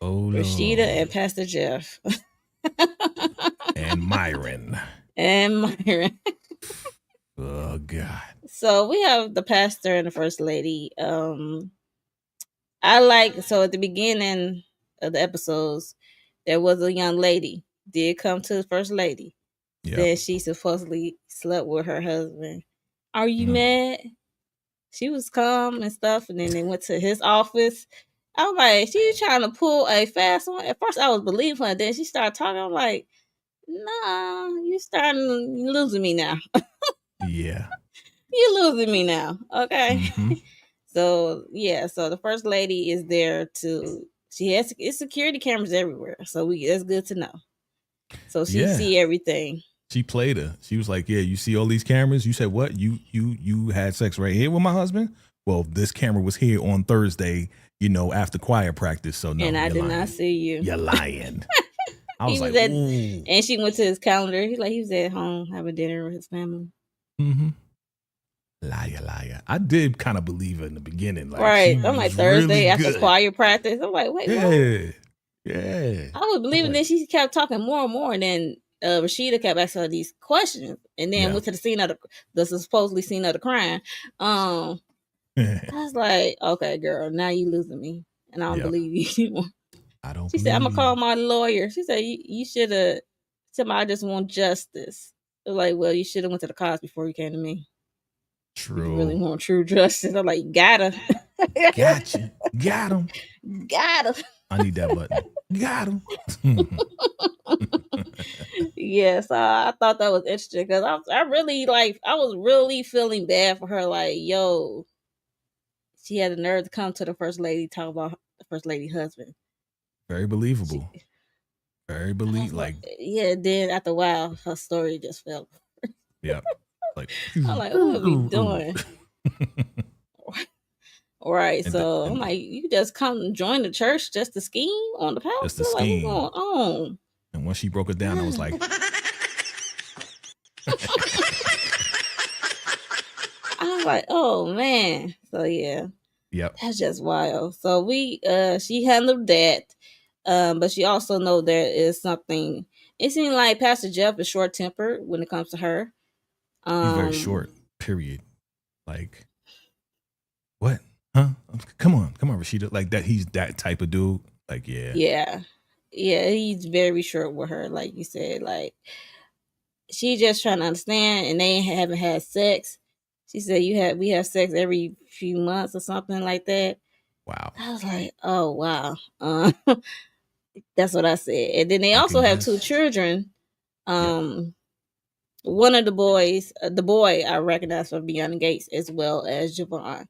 Oh, Lord. Rasheda and Pastor Jeff. And Myron. Oh, God. So we have the pastor and the first lady. So at the beginning of the episodes, there was a young lady did come to the first lady. That she supposedly slept with her husband. Are you mad? She was calm and stuff, and then they went to his office. I was like, she's trying to pull a fast one. At first, I was believing her. Then she started talking. I'm like, nah, you losing me now. Yeah. You losing me now. Okay. Mm-hmm. So yeah, so the first lady is there to. She has it's security cameras everywhere, so that's good to know. So she see everything. She played her. She was like, "Yeah, you see all these cameras? You said what? You had sex right here with my husband? Well, this camera was here on Thursday, after choir practice. So no, and I did lying. not see you. You're lying." I was like, ooh. And she went to his calendar. He was at home having dinner with his family. Mm-hmm. Liar. I did kind of believe it in the beginning. Like, right. I'm like, Thursday really after choir practice. I'm like, wait, what? Yeah. I was believing that she kept talking more and more, and then Rasheda kept asking her these questions, and then went to the scene of the supposedly scene of the crime. I was like, okay, girl, now you losing me, and I don't believe you anymore. I don't. She said, I'm gonna call my lawyer. She said, you should have. Somebody just want justice. I was like, well, you should have went to the cops before you came to me. True. You really want true justice. I'm like, got her. Gotcha. Got him. Got him. I need that button. Got him. Yes, I thought that was interesting because I was really feeling bad for her. Like, yo, she had the nerve to come to the first lady, talk about the first lady husband. Very believable. Very believable. Like, yeah. Then after a while, her story just fell. Yeah. Like, I'm like, what are we doing? Right. So I'm like, you just come join the church just to scheme on the pastor? Just to scheme. Like, what's going on? And once she broke it down, I was like, I was like, oh man. So yeah. Yep. That's just wild. So she handled that. But she also know there is something. It seemed like Pastor Jeff is short tempered when it comes to her. He's very short, period. Like, what? Huh? Come on, Rasheda. Like that, he's that type of dude. Like, yeah, he's very short with her. Like you said, like she just trying to understand, and they haven't had sex. She said we have sex every few months or something like that. Wow. I was like, oh wow, that's what I said. And then they also have 2 children. One of the boys, the boy I recognize from Beyond the Gates, as well as Javon,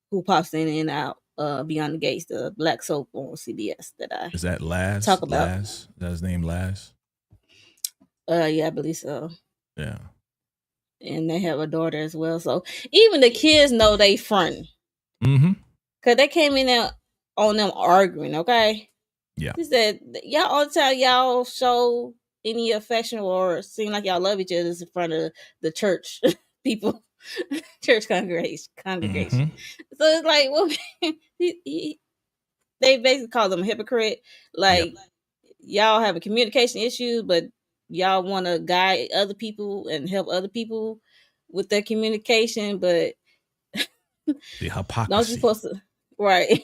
who pops in and out. Beyond the Gates, the black soap on CBS that I is that Laz? Talk about. Laz? Is that his name, Laz? Yeah, I believe so. Yeah. And they have a daughter as well. So even the kids know they fronting. Mm-hmm. Cause they came in there on them arguing, okay? Yeah. He said, y'all all the time y'all show any affection or seem like y'all love each other in front of the church people, church congregation. Mm-hmm. So it's like, well, they basically call them a hypocrite. Like, y'all have a communication issue, but y'all want to guide other people and help other people with their communication, but the hypocrisy. Don't you supposed to, right?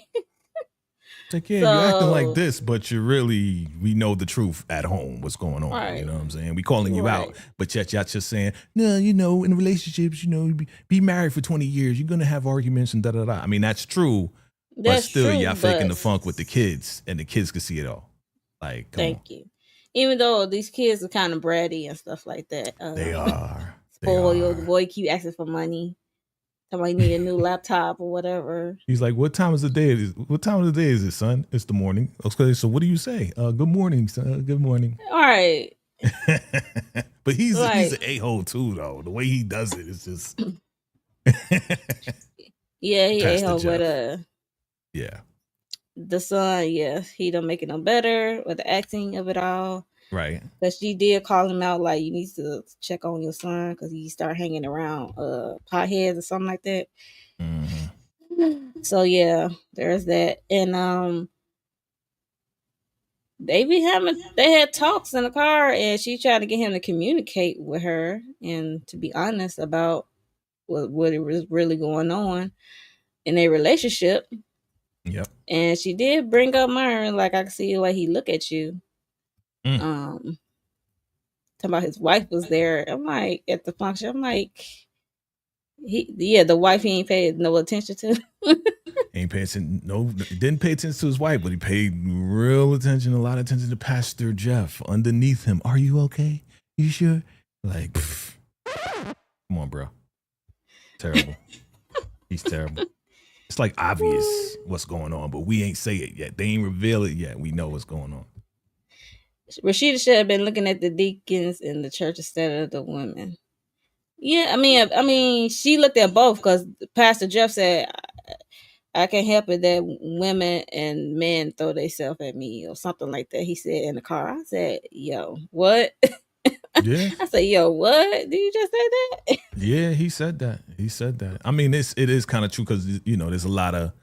It's like, yeah, you're acting like this, but we know the truth at home, what's going on. Right. You know what I'm saying? We calling you out, but yet y'all just saying, no, in relationships, be married for 20 years, you're going to have arguments and da-da-da. I mean, that's true, but still y'all faking the funk with the kids, and the kids can see it all. Like, Thank you. Even though these kids are kind of bratty and stuff like that. They are. Spoiled. The boy keep asking for money. Somebody need a new laptop or whatever. He's like, what time of the day is it, son? It's the morning. Okay, so what do you say? Good morning, son. Good morning. All right. But he's an a-hole too, though. The way he does it is just yeah, he a-hole with yeah. The son, he don't make it no better with the acting of it all. Right. But she did call him out, like, you need to check on your son because he started hanging around potheads or something like that. Mm-hmm. So yeah, there's that. And they had talks in the car, and she tried to get him to communicate with her and to be honest about what was really going on in their relationship. Yep. And she did bring up Myron, like, I can see the way he look at you. Talking about his wife was there. I'm like, at the function, I'm like, The wife he ain't paid no attention to. Ain't paying attention. No, didn't pay attention to his wife, but he paid real attention, a lot of attention to Pastor Jeff underneath him. Are you okay? You sure? Like, come on, bro. Terrible. He's terrible. It's like obvious what's going on, but we ain't say it yet. They ain't reveal it yet. We know what's going on. Rasheda should have been looking at the deacons in the church instead of the women. Yeah, I mean, she looked at both because Pastor Jeff said, "I can't help it that women and men throw themselves at me," or something like that. He said in the car. I said, "Yo, what?" Yeah. I said, "Yo, what? Did you just say that?" Yeah, he said that. He said that. I mean, it is kind of true because, there's a lot of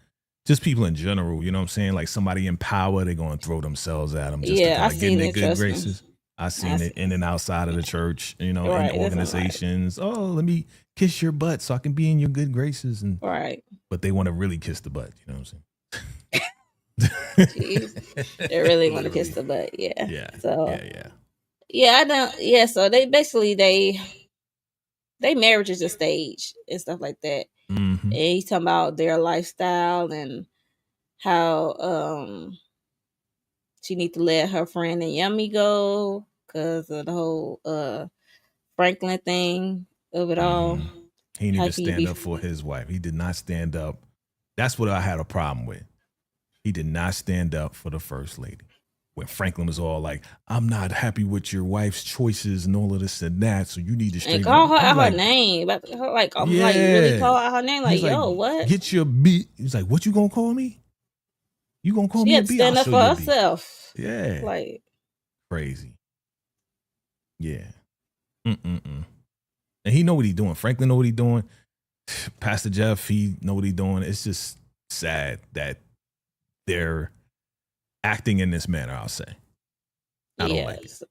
just people in general, you know what I'm saying? Like somebody in power, they're going to throw themselves at them just to kind of get in their good graces. I've seen it in and outside of the church, in organizations. Oh, let me kiss your butt so I can be in your good graces. And but they want to really kiss the butt, you know what I'm saying? Jeez. They really want to kiss the butt, yeah. Yeah. So, yeah, I don't. Yeah, so they basically they marriage is a stage and stuff like that. Mm-hmm. And he's talking about their lifestyle and how she need to let her friend Naomi go because of the whole Franklin thing of it all. He didn't even stand up for his wife. He did not stand up. That's what I had a problem with. He did not stand up for the first lady. When Franklin was all like, "I'm not happy with your wife's choices and all of this and that, so you need to straighten up." And call her out her name. Like, really call out her name? Like, yo, what? Get your beat. He's like, "What you gonna call me? You gonna call me a beat?" Stand up for herself. Yeah. Like, crazy. Yeah. And he know what he's doing. Franklin know what he's doing. Pastor Jeff, he know what he's doing. It's just sad that they're acting in this manner, I'll say. I don't like it.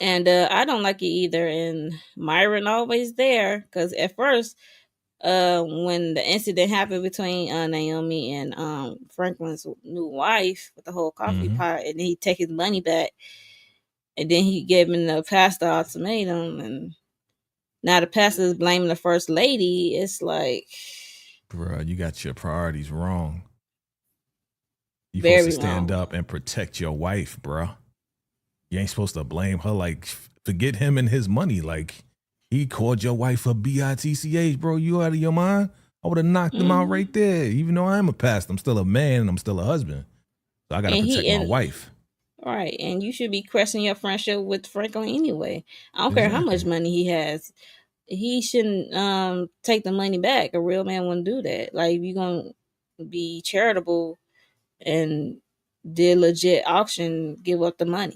And I don't like it either. And Myron always there because at first, when the incident happened between Naomi and Franklin's new wife with the whole coffee pot, and then he take his money back, and then he gave him the pastor ultimatum, and now the pastor is blaming the first lady. It's like, bruh, you got your priorities wrong. You supposed to stand up and protect your wife, bruh. You ain't supposed to blame her. Like, forget him and his money. Like, he called your wife a bitch, bro. You out of your mind? I would have knocked him out right there. Even though I am a pastor, I'm still a man and I'm still a husband. So I got to protect my wife. Right. And you should be questioning your friendship with Franklin anyway. I don't care how much money he has. He shouldn't take the money back. A real man wouldn't do that. Like, if you're going to be charitable and did legit auction, give up the money.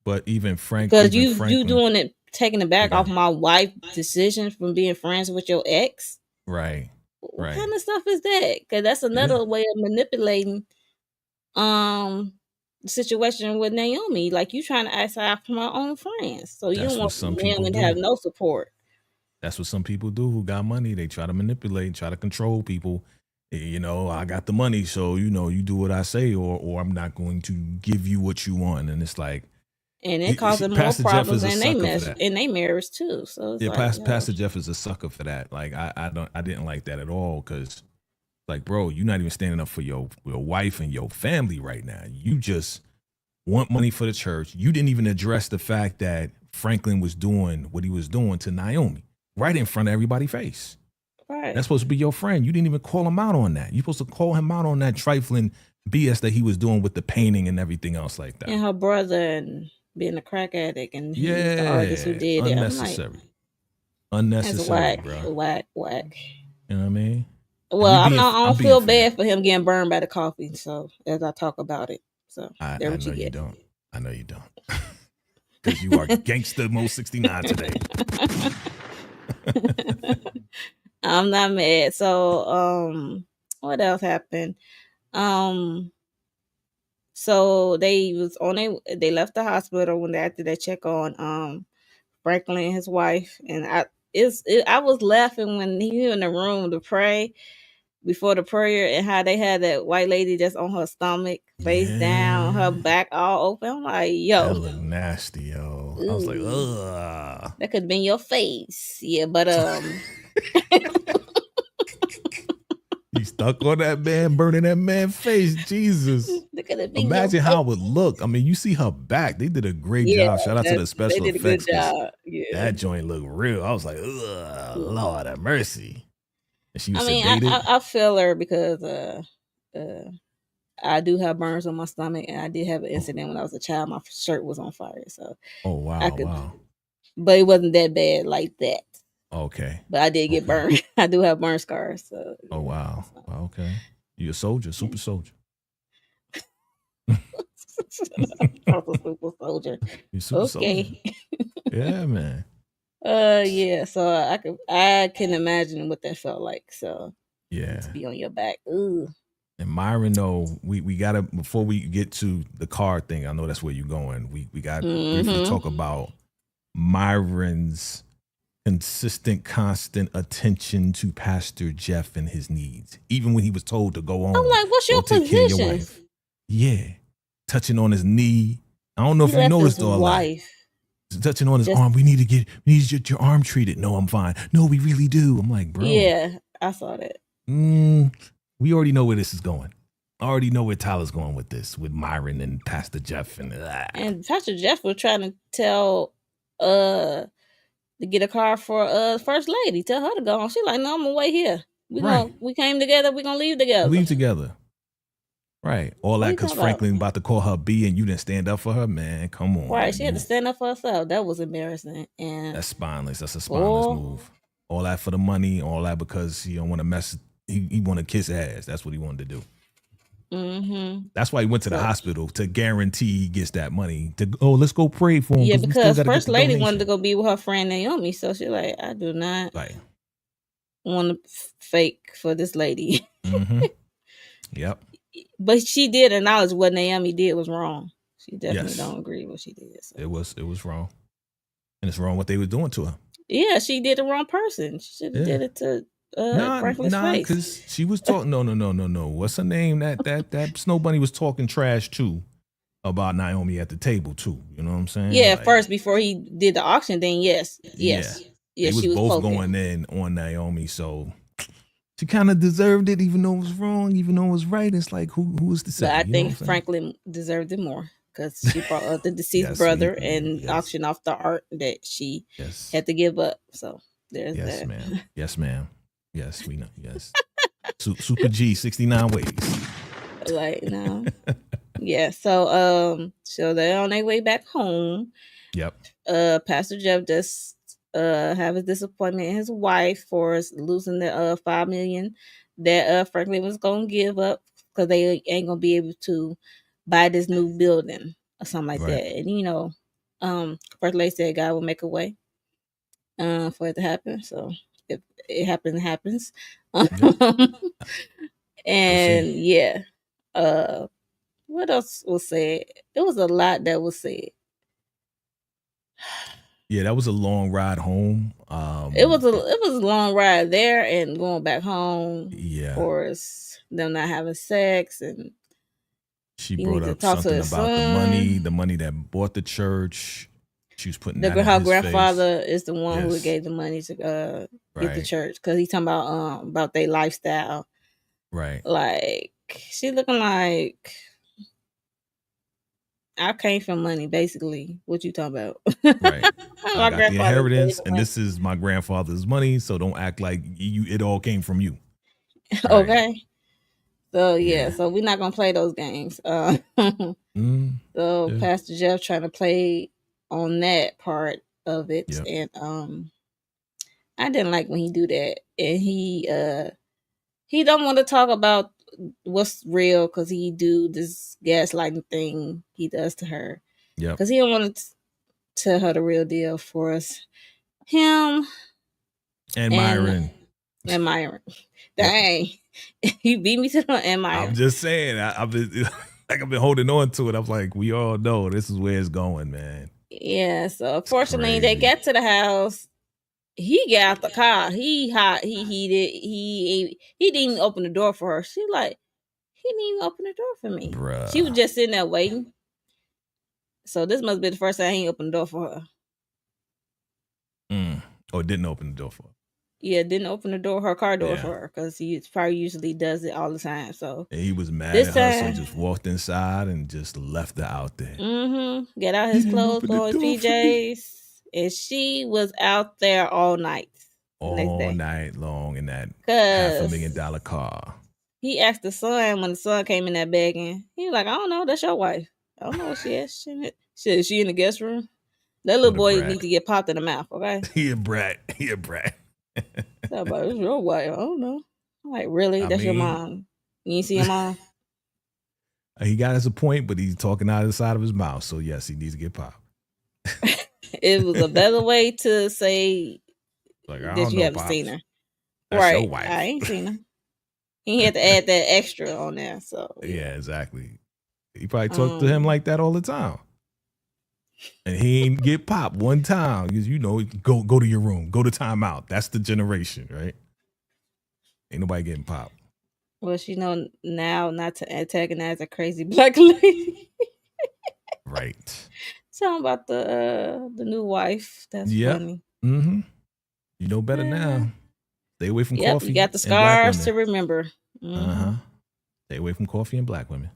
But even Franklin, because you doing it, taking it back off my wife's decision from being friends with your ex. Right. What kind of stuff is that? Because that's another way of manipulating the situation with Naomi. Like, you trying to ask out from her own friends, so you don't want Naomi to have no support. That's what some people do who got money. They try to manipulate, try to control people. I got the money, so you do what I say, or I'm not going to give you what you want. And it's like, and it causes more problems in their marriage too. So it's Pastor Jeff is a sucker for that. Like, I didn't like that at all because, like, bro, you're not even standing up for your wife and your family right now. You just want money for the church. You didn't even address the fact that Franklin was doing what he was doing to Naomi right in front of everybody's face. Right. That's supposed to be your friend. You didn't even call him out on that. You're supposed to call him out on that trifling BS that he was doing with the painting and everything else like that. And her brother and being a crack addict and the artist who did it. Unnecessary. Unnecessary, bro. Whack. You know what I mean? Well, I don't feel bad for him getting burned by the coffee. So as I talk about it, so I know you don't. I know you don't. Because you are gangster Mo 69 today. I'm not mad. So what else happened? So they left the hospital after they check on Franklin and his wife, and I was laughing when he was in the room to pray before the prayer, and how they had that white lady just on her stomach, face down, her back all open. I'm like, yo, that look nasty, yo. I was like, Ooh. ugh. That could have been your face. Yeah, but You stuck on that man, burning that man's face. Jesus. that could have been Imagine your how it face. would look. I mean, you see her back. They did a great Yeah, job. Shout out to the they special did a good effects, 'cause job. Yeah. that joint looked real. I was like, ugh, Lord have mercy. And she was I mean, sedated. I feel her because I do have burns on my stomach, and I did have an incident when I was a child. My shirt was on fire, so Oh wow, wow. But it wasn't that bad like that. Okay. But I did get burned. I do have burn scars. So Oh wow. Wow, okay. You a soldier, super soldier. Super soldier. You super soldier. Yeah, man. Yeah. So I can imagine what that felt like. So yeah, to be on your back. Ooh. And Myron, though, we gotta, before we get to the car thing, I know that's where you're going. We got to briefly talk about Myron's consistent, constant attention to Pastor Jeff and his needs, even when he was told to go on. I'm like, what's your position? Yeah, touching on his knee. I don't know if you noticed all that. Touching on his arm. We need to get your arm treated. No, I'm fine. No, we really do. I'm like, bro. Yeah, I saw that. We already know where this is going. I already know where Tyler's going with this, with Myron and Pastor Jeff and that. And Pastor Jeff was trying to tell to get a car for First Lady. Tell her to go on. She's like, no, I'm gonna wait here. We came together, we're gonna leave together. Leave together. Right. All that because Franklin about to call her B and you didn't stand up for her, man. Come on. Right. She had to stand up for herself. That was embarrassing. And that's spineless. That's a spineless move. All that for the money, all that because he don't want to mess. He want to kiss ass. That's what he wanted to do. That's why he went to the hospital, to guarantee he gets that money. Let's go pray for him. Yeah, because First Lady wanted to go be with her friend Naomi. So she's like, I do not want to fake for this lady. Yep. But she did acknowledge what Naomi did was wrong. She definitely don't agree with what she did. So. It was wrong. And it's wrong what they were doing to her. Yeah, she did the wrong person. She should have did it to Franklin's face. Because she was talking. No. What's her name? That Snow Bunny was talking trash too about Naomi at the table too. You know what I'm saying? Yeah, first before he did the auction thing. Yes. They was both poking. Going in on Naomi, so she kind of deserved it, even though it was wrong, even though it was right. It's like who was to say? But I think Franklin deserved it more because she brought up the deceased brother and auctioned off the art that she had to give up. So there's that. Ma'am. Yes, ma'am. Yes, we know. Yes. Super G, 69 ways. Like, no. Yeah. So they're on their way back home. Yep. Pastor Jeff just have his disappointment in his wife for losing the $5 million that Franklin was gonna give up because they ain't gonna be able to buy this new building or something like that. And First Lady said God will make a way for it to happen. So if it happens, it happens. And what else was said? It was a lot that was said. Yeah, that was a long ride home. It was a long ride there and going back home. Yeah, of course, them not having sex, and she brought up something about the money that bought the church. She was putting her grandfather is the one who gave the money to get the church because he's talking about their lifestyle. Right, like she looking like. I came from money, basically. What you talking about? Right. I got the inheritance, and this is my grandfather's money, so don't act like it all came from you. Right. Okay. So, so we're not going to play those games. So, Pastor Jeff trying to play on that part of it. Yep. And I didn't like when he do that. And he don't want to talk about what's real because he do this gaslighting thing he does to her. Yeah, because he don't want to tell her the real deal for us. Him and Myron. Dang, he beat me to the and Myron. I'm just saying, I've been holding on to it. I'm like, we all know this is where it's going, man. Yeah. So fortunately, they got to the house. He got out the car. He hot. He heated. He didn't even open the door for her. She like, he didn't even open the door for me. Bruh. She was just sitting there waiting. So this must be the first time he opened the door for her. Or didn't open the door for her. Yeah, didn't open the door, her car door for her, because he probably usually does it all the time. So and he was mad at her, so just walked inside and just left her out there. Get out his clothes, throw his PJs, and she was out there all night. All night long in that $500,000 car. He asked the son when the son came in there begging. He was like, I don't know, that's your wife. I don't know what she is. Is she in the guest room? That little boy needs to get popped in the mouth, okay? He a brat. It's your wife. I don't know. I'm like, really? That's your mom. You ain't see your mom? He got his point, but he's talking out of the side of his mouth. So yes, he needs to get popped. It was a better way to say like, that you haven't seen her. That's right. Your wife. I ain't seen her. He had to add that extra on there. So yeah, exactly. He probably talked to him like that all the time. And he ain't get popped one time because go to your room, go to timeout. That's the generation, right? Ain't nobody getting popped. Well, she know now not to antagonize a crazy black lady. Right. Talking about the new wife. That's funny. Mm-hmm. You know better now. Stay away from coffee. You got the scars to remember. Stay away from coffee and black women.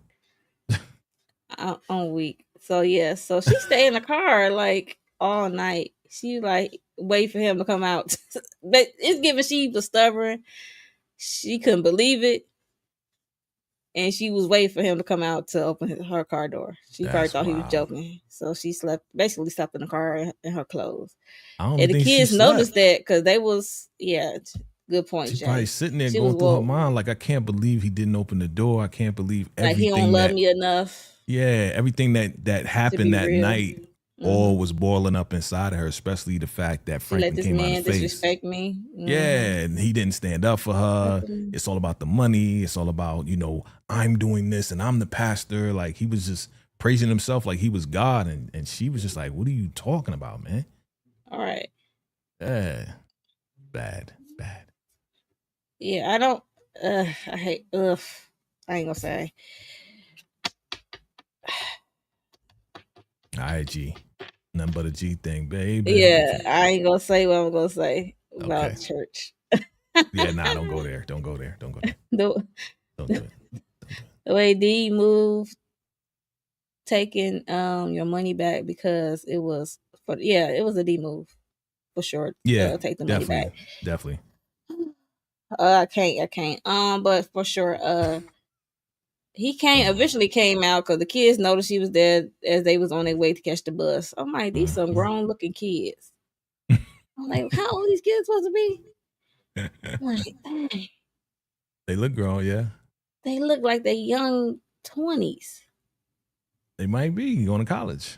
On week. So so she stayed in the car like all night. She like wait for him to come out. But it's given she was stubborn. She couldn't believe it. And she was waiting for him to come out to open her car door. She probably thought he was joking. So she basically slept in the car in her clothes. And the kids noticed that because they was, good point, She's Jay. probably sitting there going through her mind like, I can't believe he didn't open the door. I can't believe everything. Like he don't love me enough. Yeah, everything that happened that night all was boiling up inside of her, especially the fact that Franklin came out of face. Disrespect me. Yeah, and he didn't stand up for her. It's all about the money. It's all about, I'm doing this and I'm the pastor. Like he was just praising himself like he was God. And she was just like, what are you talking about, man? All right. Yeah. Bad. Yeah, I don't, I hate, I ain't gonna say. All right, G. Nothing but a G thing, baby. Yeah, I ain't gonna say what I'm gonna say about church. Yeah, don't go there. Don't go there. Don't do it. The way D moved, taking your money back because it was it was a D move for sure. Yeah, take the money back. Definitely. I can't. But for sure, he eventually came out because the kids noticed he was there as they was on their way to catch the bus. I'm like, these some grown looking kids. I'm like, how old these kids supposed to be? I'm like, dang. They look grown, yeah. They look like they young 20s. They might be going to college.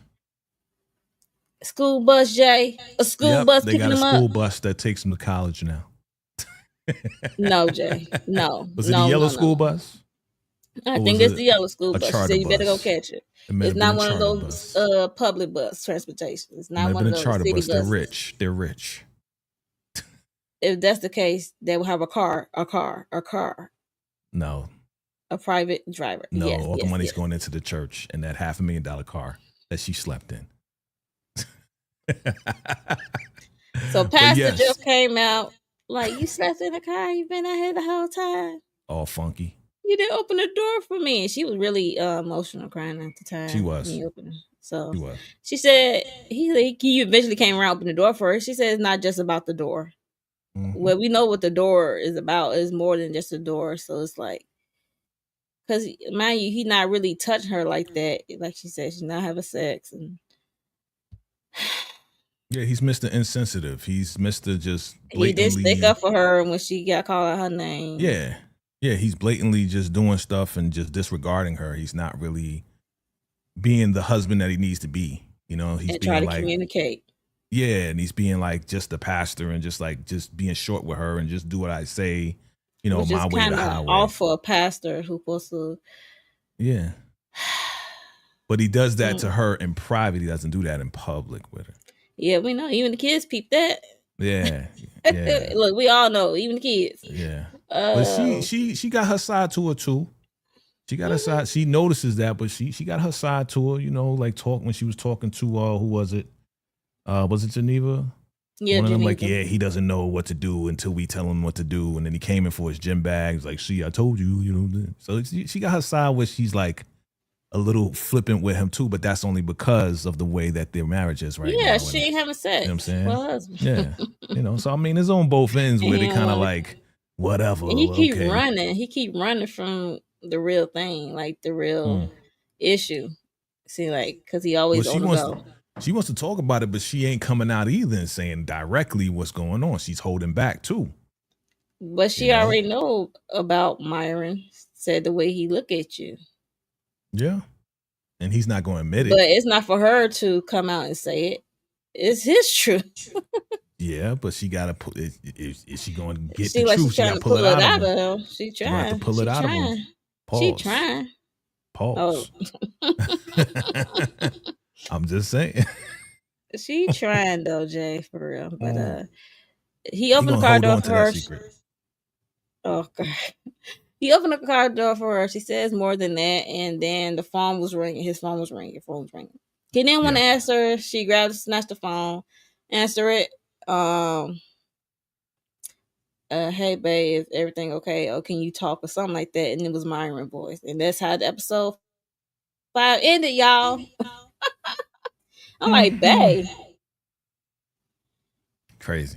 School bus, Jay. A school bus picking them up. They got a school bus that takes them to college now. No, Jay. No. Was it the yellow school bus? I think it's the yellow school bus. So you better go catch it. It's not one of those public bus transportation. It's not one of those charter city bus. buses. They're rich. If that's the case, they will have a car. No. A private driver. No, all the money's going into the church and that $500,000 car that she slept in. So Pastor just came out like, you slept in the car. You've been out here the whole time. All funky. You didn't open the door for me. And she was really emotional, crying at the time. She was. So she said he eventually came around, opened the door for her. She said it's not just about the door. Mm-hmm. Well, we know what the door is about. It's more than just a door. So it's like, because mind you, he not really touching her like that. Like she said, she's not having sex. And yeah, he's Mr. Insensitive. He's Mr. just blatantly. He did stick up for her when she got called out her name. Yeah. Yeah, he's blatantly just doing stuff and just disregarding her. He's not really being the husband that he needs to be. He's being trying to communicate. Yeah, and he's being like just the pastor and just being short with her and just do what I say, which my way to the highway. All for a pastor who's supposed to. Yeah. But he does that to her in private. He doesn't do that in public with her. Yeah, we know. Even the kids peep that. Yeah. Look, we all know. Even the kids. Yeah. But she got her side to her too. She got her side. She notices that, but she got her side to her. You know, like when she was talking to who was it? Was it Geneva? Yeah, one of them Geneva. like, yeah, he doesn't know what to do until we tell him what to do, and then he came in for his gym bags. Like, see, I told you, you know. So she got her side where she's like a little flippant with him too, but that's only because of the way that their marriage is right now. Yeah, she ain't having sex. You know what I'm saying? Well, husband. Yeah, you know. So I mean, it's on both ends where they And kind of like whatever. and he keep okay. running. He keep running from the real thing, like the real issue. See, like, because he always on the go. She wants to talk about it, but she ain't coming out either and saying directly what's going on. She's holding back too. But she already know about Myron. Said the way he look at you. Yeah, and he's not going to admit it. But it's not for her to come out and say it. It's his truth. Yeah, but she got to put. Is she going to get she the like truth? She got to pull it out of him. She trying to pull it out of him. Pause. She trying. Pause. Oh. I'm just saying. She trying though, Jay, for real. But he opened the car door for her. Oh God. He opened the car door for her. She says more than that, and then the phone was ringing. His phone was ringing. He didn't want to answer. She snatched the phone, answer it. Hey babe, is everything okay? Oh, can you talk or something like that? And it was Myron voice, and that's how the episode 5 ended, y'all. I'm like, babe. Crazy.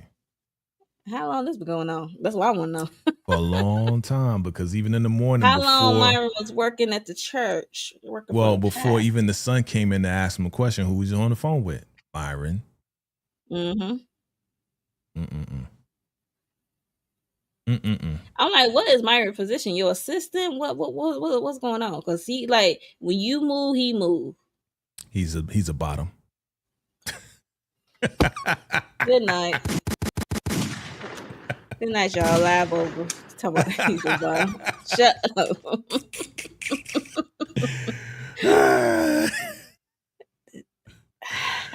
How long this been going on? That's what I want to know. For a long time, because even in the morning, how long Myron was working at the church? Before even the son came in to ask him a question, who was on the phone with? Myron. I'm like, what is Myron's position? Your assistant? What's going on? Because he like when you move, he move. He's a bottom. Good night. Good night, y'all. Live over. Talk about he's a bottom. Shut up.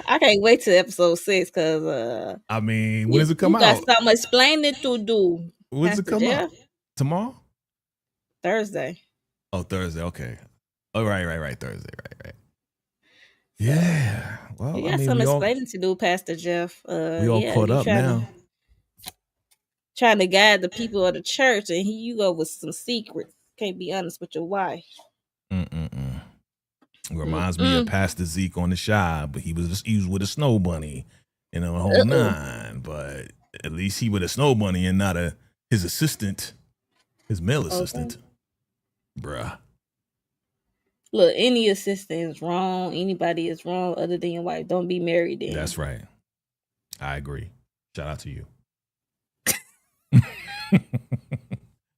I can't wait till episode 6 because I mean, when does it come out? You got something explaining to do. When does it come out? Tomorrow? Thursday. Oh, Thursday. Okay. Oh, right. Thursday. Right. Yeah. Well, you got some explaining to do, Pastor Jeff. We all caught up now. Trying to guide the people of the church, and here you go with some secrets. Can't be honest with your wife. Reminds me of Pastor Zeke on the Shy, but he was with a snow bunny, you know, a whole nine. But at least he with a snow bunny and not his assistant, his male assistant. Bruh. Look, any assistant is wrong. Anybody is wrong other than your wife. Don't be married then. That's right. I agree. Shout out to you.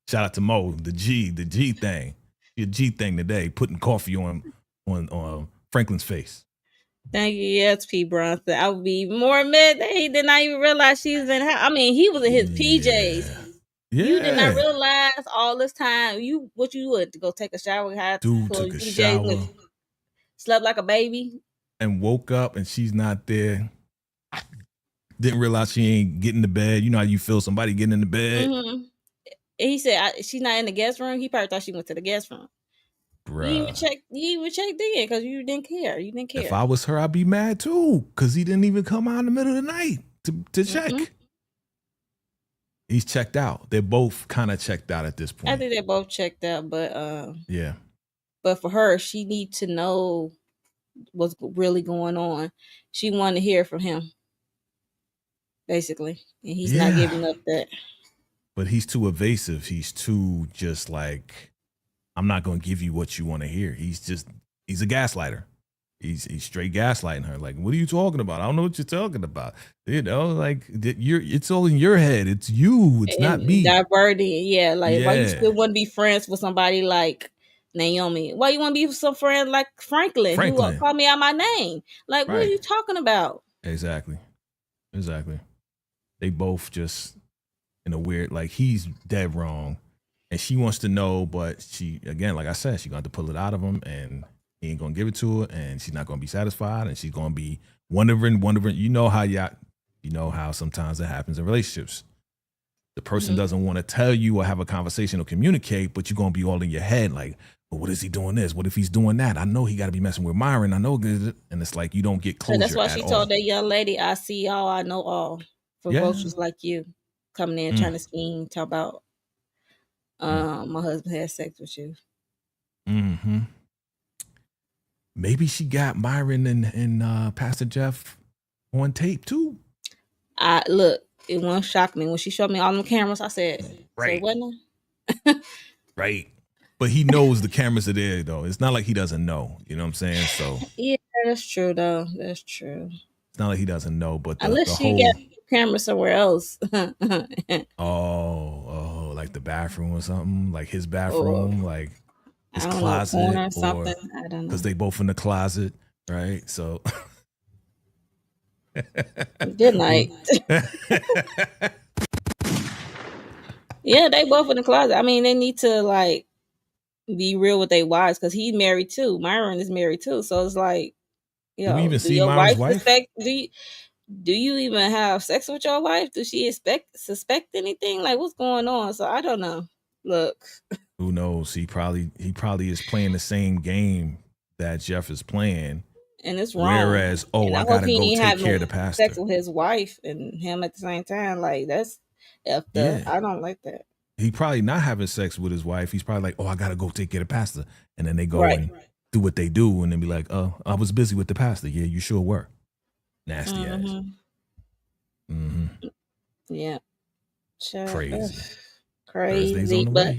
Shout out to Mo, the G thing. Your G thing today, putting coffee on Franklin's face. Thank you, yes, P. Bronson. I would be even more mad that he did not even realize she was in her. I mean, he was in his PJs. Yeah. You did not realize all this time. What you would to go take a shower? Dude took a shower. Slept like a baby. And woke up and she's not there. Didn't realize she ain't getting to bed. You know how you feel somebody getting in the bed? Mm-hmm. And he said, she's not in the guest room. He probably thought she went to the guest room. Bruh. You even checked in because you didn't care. If I was her, I'd be mad too because he didn't even come out in the middle of the night to check. He's checked out. They're both kind of checked out at this point. I think they're both checked out, but yeah. But for her, she needs to know what's really going on. She wanted to hear from him, basically, and he's not giving up that. But he's too evasive. He's too just like, I'm not going to give you what you want to hear. He's a gaslighter. He's straight gaslighting her. Like, what are you talking about? I don't know what you're talking about. You know, like it's all in your head. It's you. It's not me. Diverting. Yeah. Like, why you still want to be friends with somebody like Naomi? Why you want to be with some friend like Franklin who called me out my name? Like, what are you talking about? Exactly. They both just in a weird, like, he's dead wrong. And she wants to know, but she, again, like I said, she's going to pull it out of him and he ain't going to give it to her and she's not going to be satisfied and she's going to be wondering. You know how sometimes it happens in relationships. The person doesn't want to tell you or have a conversation or communicate, but you're going to be all in your head like, well, what is he doing this? What if he's doing that? I know he got to be messing with Myron. I know. And it's like you don't get closure. So that's why at she all. told that young lady, I see all, I know all. For vultures like you coming in trying to scheme, talk about my husband had sex with you. Mm-hmm. Maybe she got Myron and Pastor Jeff on tape too. Look, it won't shock me when she showed me all them cameras. I said, right, so wasn't it? Right. But he knows the cameras are there though. It's not like he doesn't know. You know what I'm saying? So yeah, that's true though. That's true. It's not like he doesn't know, but unless the she got camera somewhere else. oh, like the bathroom or something, like his bathroom, like his closet, or something. I don't know. Because they both in the closet, right? So good night. Yeah, they both in the closet. I mean, they need to like be real with their wives because he's married too. Myron is married too, so it's like, you know, do we even see Myron's wife? Do you even have sex with your wife? Does she suspect anything? Like, what's going on? So I don't know. Look, who knows? He probably is playing the same game that Jeff is playing, and it's wrong. Whereas, I gotta go take care of the pastor. Sex with his wife and him at the same time, like that's effed up. I don't like that. He probably not having sex with his wife. He's probably like, I gotta go take care of the pastor, and then they go and do what they do, and then be like, I was busy with the pastor. Yeah, you sure were. Nasty ass. Mm-hmm. Yeah. Crazy. But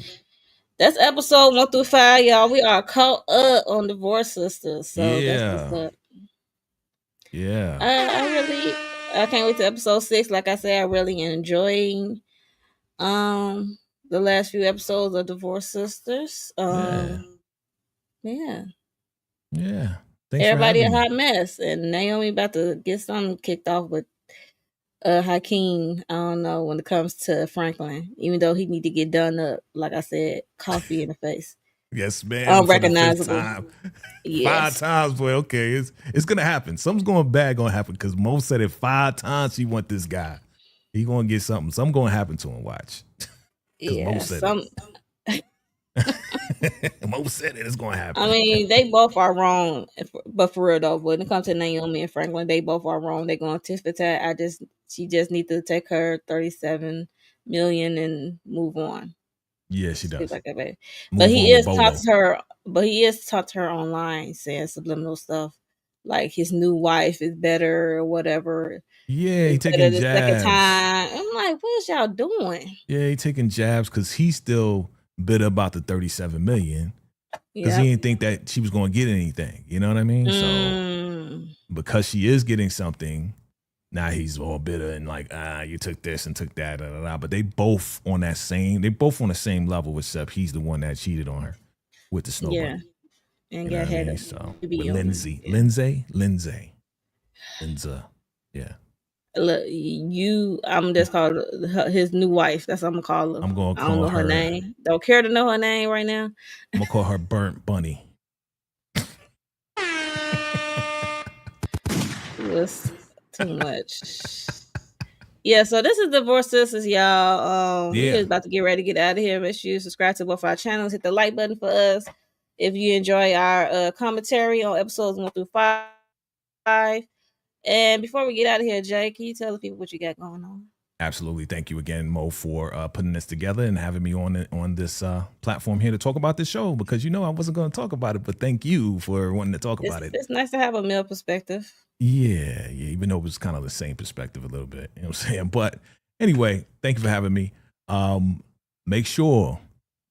that's episode 1 through 5, y'all. We are caught up on Divorce Sisters. So that's what's up. Yeah. I can't wait to episode 6. Like I said, I really enjoying the last few episodes of Divorce Sisters. Yeah. Thanks everybody a hot mess, and Naomi about to get something kicked off with Hakeem. I don't know when it comes to Franklin, even though he need to get done up. Like I said, coffee in the face. Yes, man. Unrecognizable. Yes. 5 times, boy. Okay, it's gonna happen. Something's bad gonna happen because Mo said it 5 times. She want this guy. He gonna get something. Something gonna happen to him. Watch. Yeah. Mo said it. It's gonna happen. I mean, they both are wrong, but for real though, when it comes to Naomi and Franklin, they both are wrong. They're going tit for tat. She just needs to take her $37 million and move on. Yeah, she does. Like that, but he is taught to her online, saying subliminal stuff like his new wife is better or whatever. Yeah, he taking jabs. Second time. I'm like, what is y'all doing? Yeah, he taking jabs because he's still bitter about the $37 million because he didn't think that she was going to get anything. You know what I mean? So because she is getting something, now he's all bitter and like, you took this and took that, but they both on the same level, except he's the one that cheated on her with the snowball. Yeah, and got head with Lindsay. Yeah. Look, I'm just called his new wife. That's what I'm gonna call her. I'm gonna call I don't know her name. Don't care to know her name right now. I'm gonna call her Burnt Bunny. It was too much. Yeah, so this is Divorce Sisters, y'all. We're about to get ready to get out of here. Make sure you subscribe to both our channels. Hit the like button for us if you enjoy our commentary on episodes 1 through 5. And before we get out of here, Jay, can you tell the people what you got going on? Absolutely. Thank you again, Mo, for putting this together and having me on this platform here to talk about this show, because I wasn't going to talk about it, but thank you for wanting to talk about it. It's nice to have a male perspective. Yeah, even though it was kind of the same perspective a little bit, you know what I'm saying? But anyway, thank you for having me. Make sure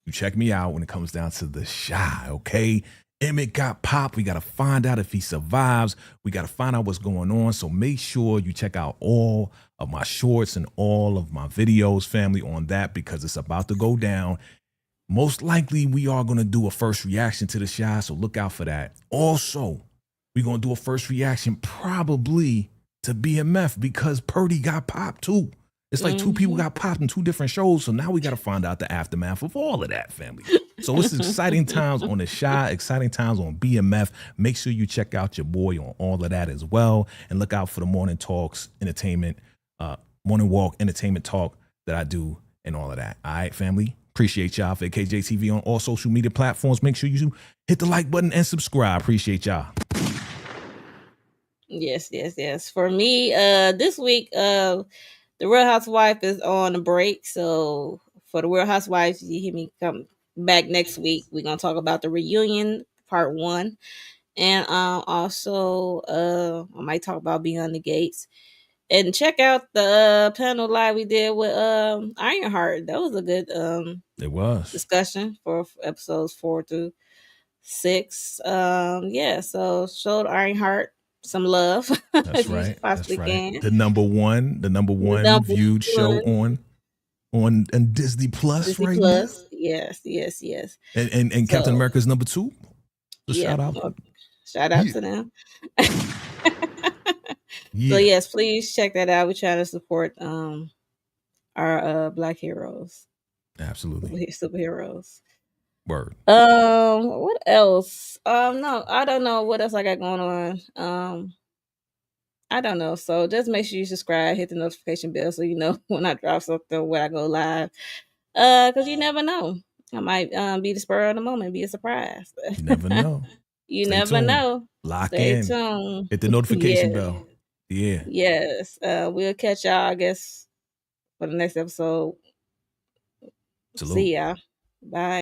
you check me out when it comes down to the Shy, okay? Emmett got popped. We got to find out if he survives. We got to find out what's going on. So make sure you check out all of my shorts and all of my videos, family, on that, because it's about to go down. Most likely, we are going to do a first reaction to the Shy, so look out for that. Also, we're going to do a first reaction probably to BMF because Purdy got popped too. It's like 2 people got popped in 2 different shows. So now we got to find out the aftermath of all of that, family. So it's exciting times on the Shy, exciting times on BMF. Make sure you check out your boy on all of that as well. And look out for the Morning Walk entertainment talk that I do and all of that. All right, family. Appreciate y'all for KJTV on all social media platforms. Make sure you hit the like button and subscribe. Appreciate y'all. Yes. For me, this week, the Real Housewife is on a break. So for the Real Housewives, you hear me come back next week. We're gonna talk about the reunion part 1. And also I might talk about Beyond the Gates. And check out the panel live we did with Ironheart. That was a good It was discussion for episodes 4 through 6. So showed Ironheart some love. That's right. Possibly can. The number one viewed show on Disney Plus Disney Plus. Now. Yes. And Captain America's number 2. So shout out to them. So yes, please check that out. We try to support our Black heroes. Absolutely. Superheroes. Word. What else? No, I don't know what else I got going on. I don't know. So just make sure you subscribe, hit the notification bell so you know when I drop something, when I go live. Because you never know. I might be the spur of the moment, be a surprise. You never know. You never know. Stay tuned. Hit the notification bell. Yeah. Yes. We'll catch y'all, I guess, for the next episode. Salute. See y'all. Bye.